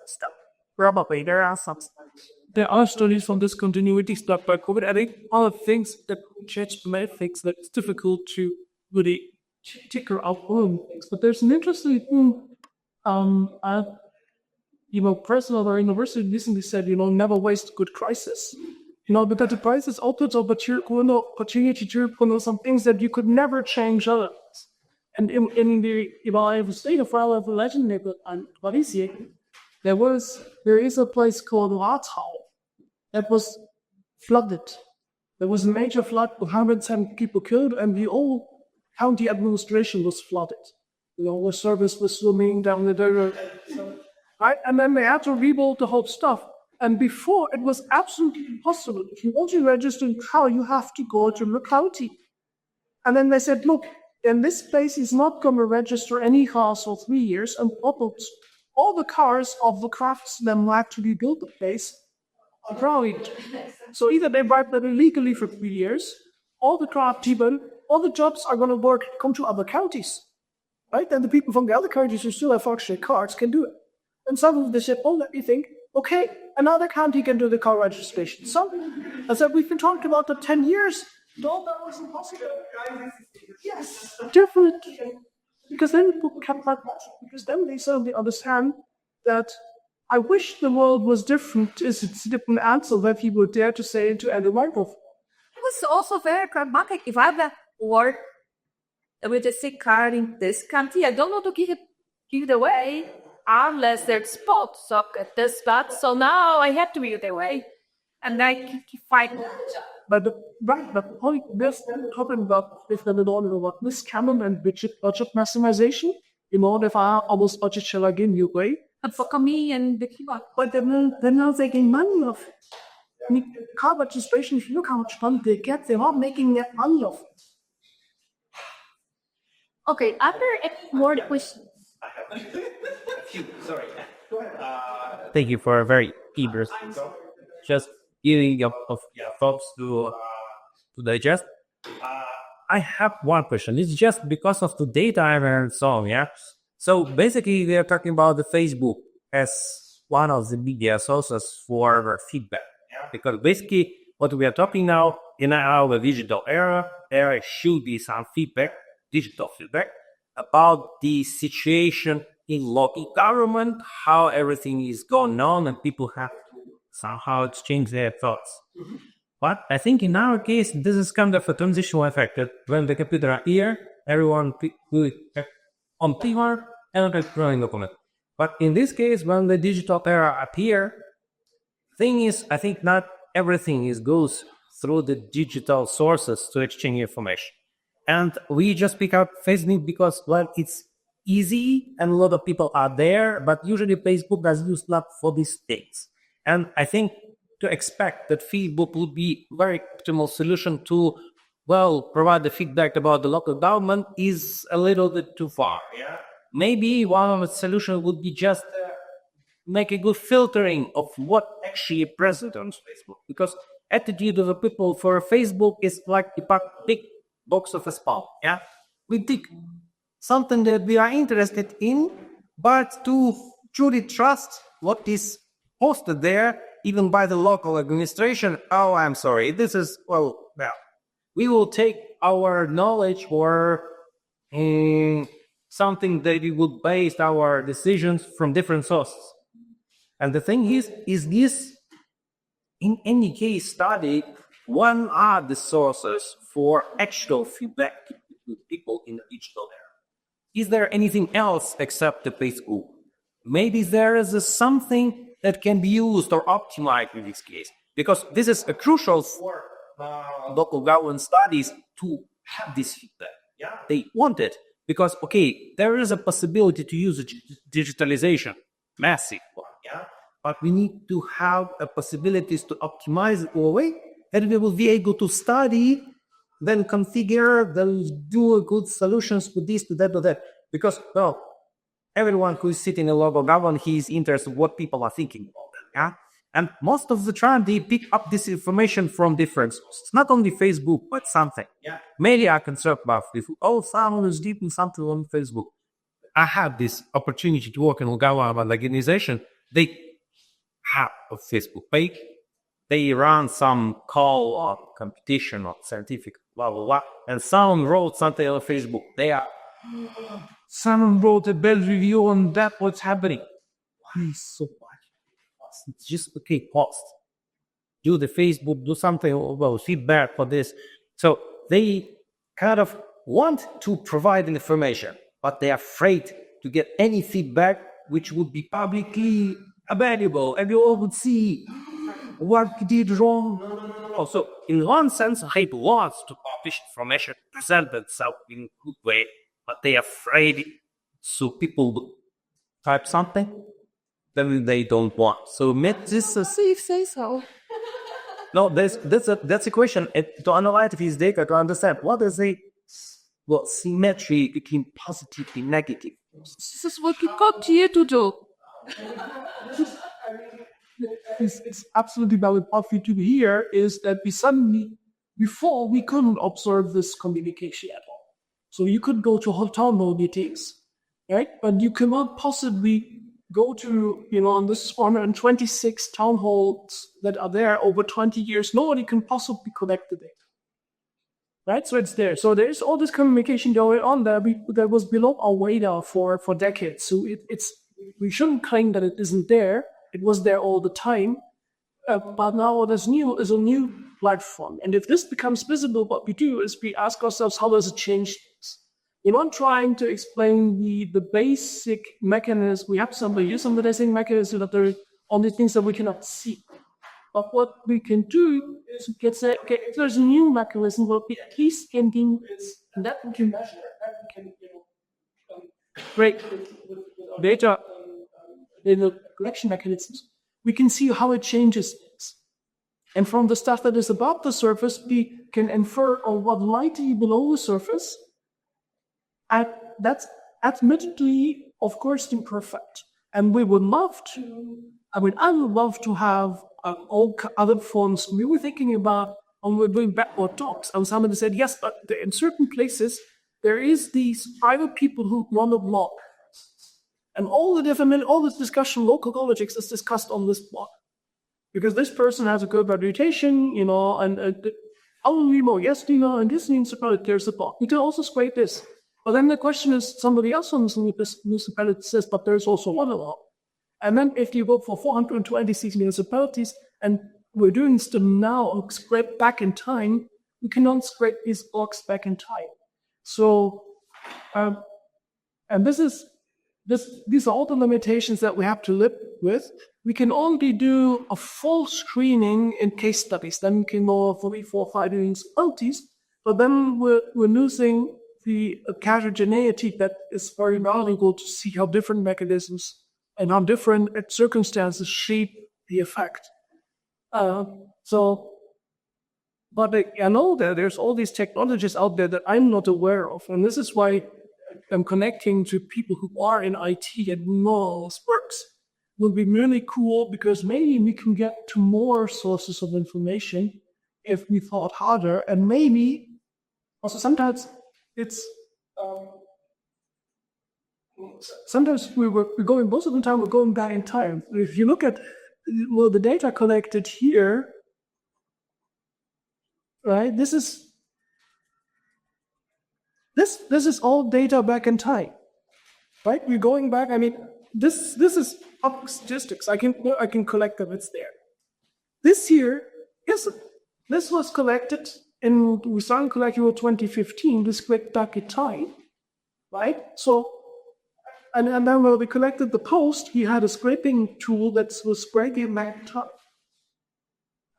stuff. Probably there are some studies. There are studies from discontinuity stuff by COVID. I think one of the things that changed many things that it's difficult to really ticker out all of things. But there's an interesting thing. President of our university recently said, never waste a good crisis. Because the crisis opens opportunity to some things that you could never change otherwise. And in the state of our legend and there is a place called Ratau that was flooded. There was a major flood, 110 people killed, and the whole county administration was flooded. The service was swimming down the river. Right? And then they had to rebuild the whole stuff. And before, it was absolutely impossible. If you want to register a car, you have to go to the county. And then they said, look, in this place is not going to register any cars for 3 years, and all the cars of the craftsmen who actually built the place are private. So either they write them illegally for 3 years, all the craft people, all the jobs are going to come to other counties. Right? And the people from the other counties who still have functional cars can do it. And some of them said, let me think, okay, another county can do the car registration. So, I said, we've been talking about that 10 years. No, that wasn't possible. Yes, definitely. Because then people kept that, because then they suddenly understand that I wish the world was different. It's a different answer that people dare to say into any microphone. It was also very pragmatic. If I have work with a sick car in this country, I don't want to give it away unless there's spot. So at this spot, so now I have to give it away. And I can fight. But the point this talking about if the about this canon and budget maximization, if I almost budget shall I give you away. And for me and the but they're not taking money off. car registration, if you look how much fun they get, they're not making that money off it. Okay, are there any more questions? Thank you for a very eager just giving of thoughts to digest. I have one question. It's just because of the data and so on, yeah? So basically, we are talking about the Facebook as one of the media sources for feedback. Yeah? Because basically, what we are talking now in our digital era, there should be some feedback, digital feedback, about the situation in local government, how everything is going on, and people have to somehow exchange their thoughts. But I think in our case, this is kind of a transitional effect that when the computer are here, everyone will on paper and electronic document. But in this case, when the digital era appear, thing is, I think not everything goes through the digital sources to exchange information. And we just pick up Facebook because, well, it's easy and a lot of people are there, but usually Facebook is used a lot for these things. And I think to expect that Facebook would be very optimal solution to, well, provide the feedback about the local government is a little bit too far. Yeah. Maybe one of the solutions would be just make a good filtering of what actually present on Facebook, because attitude of the people for Facebook is like a big box of a spam. Yeah, we take something that we are interested in, but to truly trust what is posted there, even by the local administration. Oh, I'm sorry. This is we will take our knowledge or something that we would base our decisions from different sources. And the thing is this, in any case study, one are the sources for actual feedback to people in the digital era. Is there anything else except the Facebook? Maybe there is something that can be used or optimized in this case, because this is a crucial for local government studies to have this feedback. Yeah, they want it because there is a possibility to use digitalization, massive one. Yeah, but we need to have a possibilities to optimize it away, and we will be able to study, then configure, then do a good solutions to this, to that, to that. Because everyone who is sitting in local government, he is interested in what people are thinking about that. Yeah, and most of the time they pick up this information from different sources, not only Facebook, but something. Yeah, many are concerned about Facebook. Oh, someone is deep in something on Facebook. I had this opportunity to work in a government organization. They have a Facebook page. They run some call or competition or scientific blah blah blah, and someone wrote something on Facebook. Someone wrote a bad review on that. What's happening? Why is so much? It's just post. Do the Facebook, do something about feedback for this. So they kind of want to provide information, but they are afraid to get any feedback which would be publicly available, and you all would see what he did wrong. Also, in one sense, Hype wants to publish information, present themselves in a good way, but they are afraid so people type something then they don't want. So make this a safe say so. No, that's a question to analyze this data to understand what is the symmetry between positive and negative. This is what we got here to do. It's absolutely valid. What we do here is that we suddenly, before we couldn't observe this communication at all. So you could go to town hall meetings, right? But you cannot possibly go to, on this 426 town halls that are there over 20 years. Nobody can possibly collect the data, right? So it's there. So there's all this communication going on there that was below our radar for decades. So we shouldn't claim that it isn't there. It was there all the time, but now there's a new platform. And if this becomes visible, what we do is we ask ourselves, how does it change things? Trying to explain the basic mechanism, we have some standardizing mechanisms that are only things that we cannot see. But what we can do is if there's a new mechanism, what we at least can do is, and that we can measure, that we can break data in the collection mechanisms, we can see how it changes things. And from the stuff that is above the surface, we can infer on what lies below the surface. And that's admittedly, of course, imperfect. And we would love to, I would love to have all other forms. We were thinking about, when we're doing backward talks, and somebody said, yes, but in certain places, there is these private people who run a blog. And all this discussion, local politics is discussed on this blog. Because this person has a good reputation, and only more yes, and this means about there's a blog. You can also scrape this. But then the question is, somebody else on this municipality says, but there's also one law. And then if you go for 426 municipalities, and we're doing this now, scrape back in time, we cannot scrape these blocks back in time. So, and these are all the limitations that we have to live with. We can only do a full screening in case studies. Then we can go 3, 4, 5 municipalities, but then we're losing the heterogeneity that is very valuable to see how different mechanisms and how different circumstances shape the effect. But I know that there's all these technologies out there that I'm not aware of, and this is why I'm connecting to people who are in IT and know this works. Will be really cool because maybe we can get to more sources of information if we thought harder, and maybe also sometimes it's sometimes we're going, most of the time we're going back in time. If you look at the data collected here, right? This is all data back in time, right? We're going back. I mean, this is public statistics. I can collect them. It's there. This here isn't. This was collected we started collecting in 2015. This went back in time, right? So, and then when we collected the post, he had a scraping tool that was scraping back in time.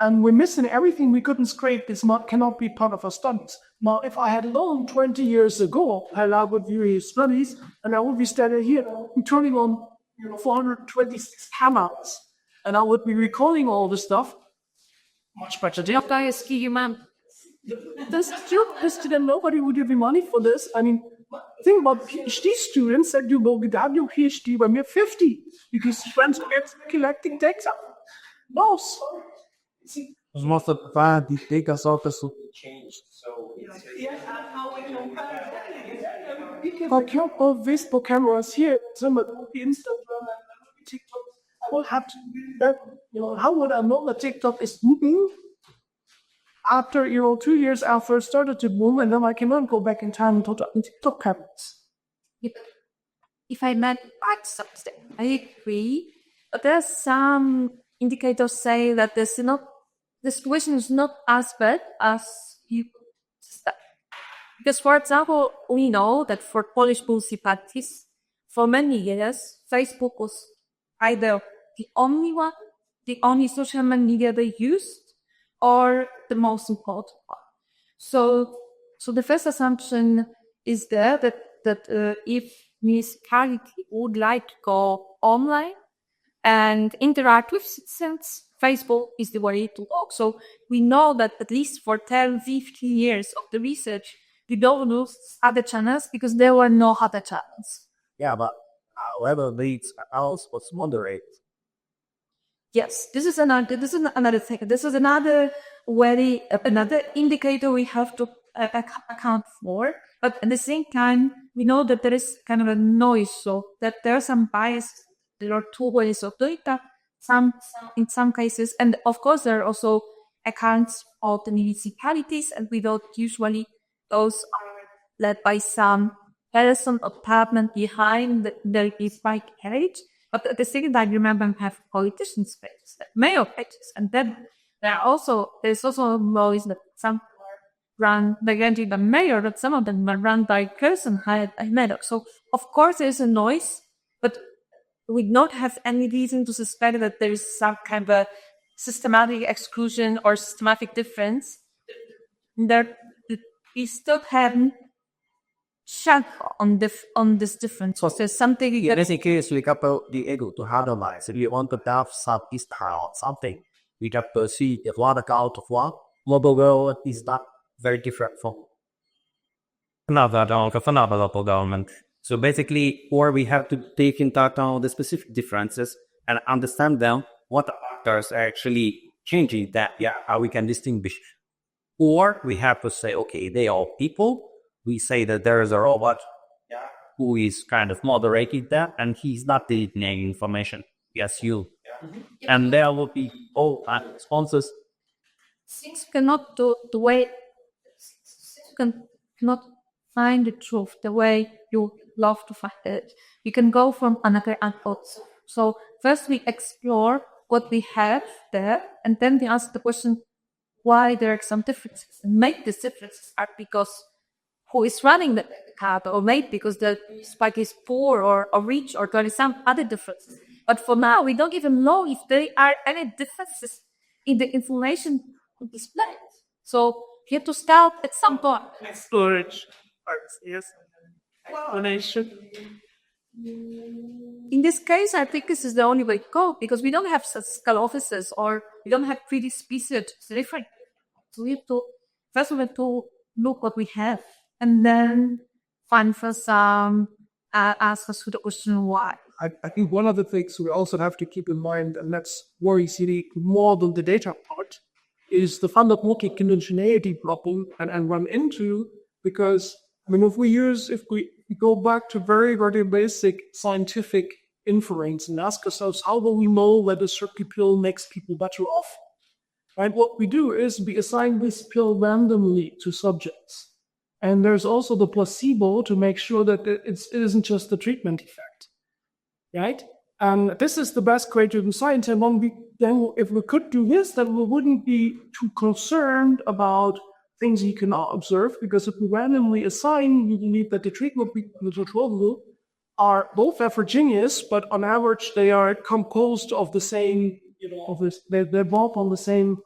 And we're missing everything we couldn't scrape. This cannot be part of our studies. Now, if I had known 20 years ago how I would view his studies, and I would be standing here turning on 426 cameras, and I would be recording all this stuff much better. Then nobody would give me money for this. I mean, think about PhD students that you will get out your PhD when you're 50 because friends get collecting data. No, sorry. Most of the time, the data sources will change. So, for example, Facebook cameras here, some of the Instagram and TikTok, I will have to, how would I know that TikTok is moving? After, 2 years after it started to boom, and then I cannot go back in time and talk to TikTok cameras. If I meant back something, I agree. But there's some indicators say that the situation is not as bad as you suspect. Because, for example, we know that for Polish municipalities, for many years, Facebook was either the only social media they used, or the most important one. So the first assumption is there that if municipality would like to go online and interact with citizens, Facebook is the way to go. So we know that at least for 10, 15 years of the research, we don't use other channels because there were no other channels. Yeah, but however, these else was moderate. Yes, this is another thing. This is another indicator we have to account for. But at the same time, we know that there is kind of a noise, so that there are some bias. There are two ways of doing that. In some cases, and of course, there are also accounts of the municipalities, and we don't usually those are led by some person or department behind the bike carriage. But at the same time, remember, we have politicians' pages, mayor pages, and then there's also noise that some are run directly by the mayor, but some of them are run by person hired by mayor. So of course there's a noise, but we don't have any reason to suspect that there is some kind of a systematic exclusion or systematic difference. That we still haven't check on this difference. So there's something in this case, we couple the ego to analyze. If you want to have some style or something, we have to see a lot out of what mobile world is not very different from another local government. So basically, or we have to take into account the specific differences and understand them, what factors are actually changing that, how we can distinguish. Or we have to say, okay, they are people. We say that there is a robot who is kind of moderating that, and he's not deleting information. Yes, you. And there will be all responses. Things cannot do the way, cannot find the truth the way you love to find it. You can go from another outputs. So first we explore what we have there, and then we ask the question why there are some differences. And maybe these differences are because who is running the cab, or maybe because the spike is poor or rich, or there is some other differences. But for now, we don't even know if there are any differences in the information displayed. So you have to start at some point. Storage. Yes. Explanation. In this case, I think this is the only way to go, because we don't have statistical offices, or we don't have pretty species different. So we have to, first we have to look what we have, and then find for some, ask us the question why. I think one of the things we also have to keep in mind, and that's worry city more than the data part, is the fundamental conditionality problem and run into, because I mean, if we go back to very, very basic scientific inference and ask ourselves, how will we know that a certain pill makes people better off? Right? What we do is we assign this pill randomly to subjects. And there's also the placebo to make sure that it isn't just the treatment effect. Right? And this is the best way to do science. And then if we could do this, then we wouldn't be too concerned about things you cannot observe, because if we randomly assign, we believe that the treatment and the control group are both heterogeneous, but on average they are composed of the same, they're both on the same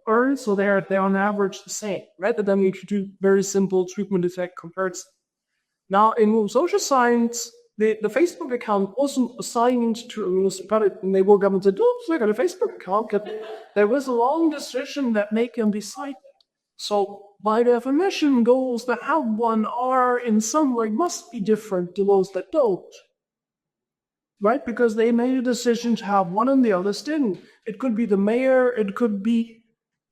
earth, so they're on average the same, right? And then we could do very simple treatment effect comparison. Now, in social science, the Facebook account wasn't assigned to a municipality, and they woke up and said, "Oh, I got a Facebook account." There was a long decision that made them decide. So, by definition, goals that have one are in some way must be different to those that don't. Right? Because they made a decision to have one and the others didn't. It could be the mayor, it could be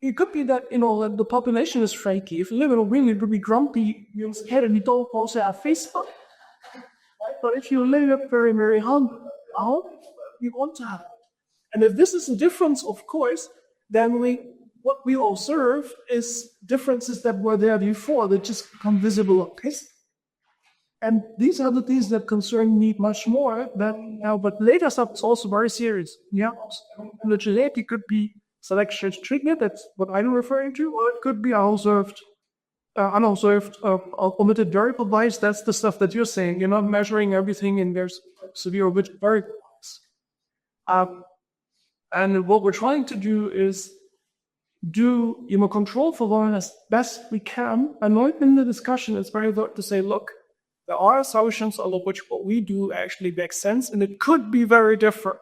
that, that the population is fraky. If you live in a really, really grumpy scared and you don't also have Facebook. But if you live very, very hungry, you want to have it. And if this is a difference, of course, then what we observe is differences that were there before that just become visible on Facebook. And these are the things that concern me much more than now. But later stuff is also very serious. Yeah, the genetic could be selection treatment. That's what I'm referring to, or it could be unobserved, omitted variable bias. That's the stuff that you're saying. You're not measuring everything in their severe variables. And what we're trying to do is do control for one as best we can. And not in the discussion, it's very important to say, look, there are assumptions on which what we do actually makes sense, and it could be very different.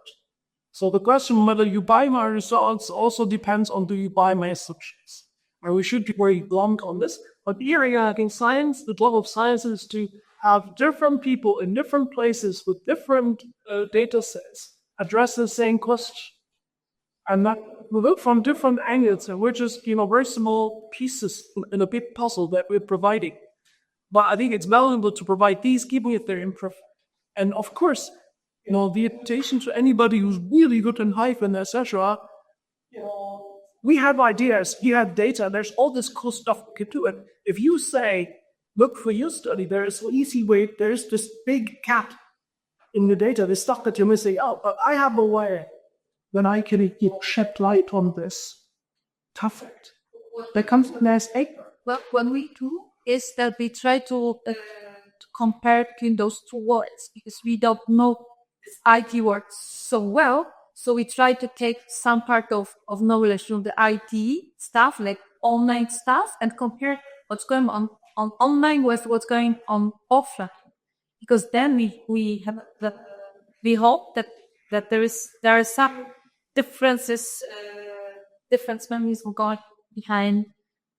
So the question whether you buy my results also depends on do you buy my assumptions. And we should be very blunt on this. But here in science, the job of science is to have different people in different places with different data sets address the same question. And that we look from different angles, and we're just, very small pieces in a big puzzle that we're providing. But I think it's valuable to provide these, even if they're imperfect. And of course, the invitation to anybody who's really good in Hyphen, etc. We have ideas, we have data, there's all this cool stuff we can do. And if you say, look, for your study, there is an easy way, there's this big cat in the data, this stuff that you're missing out. But I have a way when I can shed light on this. Tough it. There comes the next egg. Well, what we do is that we try to compare between those two words, because we don't know this IT words so well. So we try to take some part of knowledge from the IT stuff, like online stuff, and compare what's going on online with what's going on offline. Because then we hope that there are some differences, different memories were going behind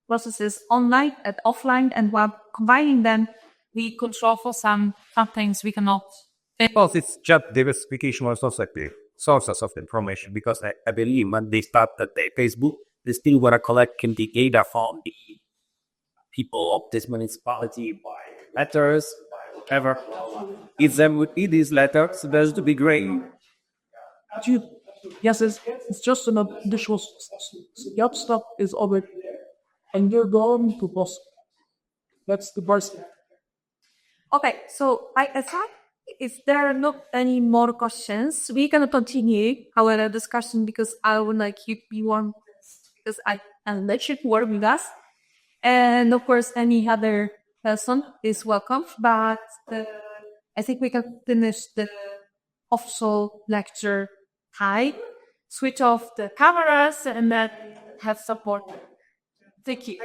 processes online and offline, and while combining them, we control for some things we cannot. Because it's just diversification of society, sources of information. Because I believe when they started the Facebook, they still were collecting the data from the people of this municipality by letters, by whatever. If them would read these letters, there's to be great. Yes, it's just an additional job stuff is already there, and you're going to post. That's the person. Okay, so I thought if there are not any more questions, we can continue our discussion because I would like you to be one because I let you work with us. And of course, any other person is welcome. But I think we can finish the official lecture high, switch off the cameras, and then have support. Thank you.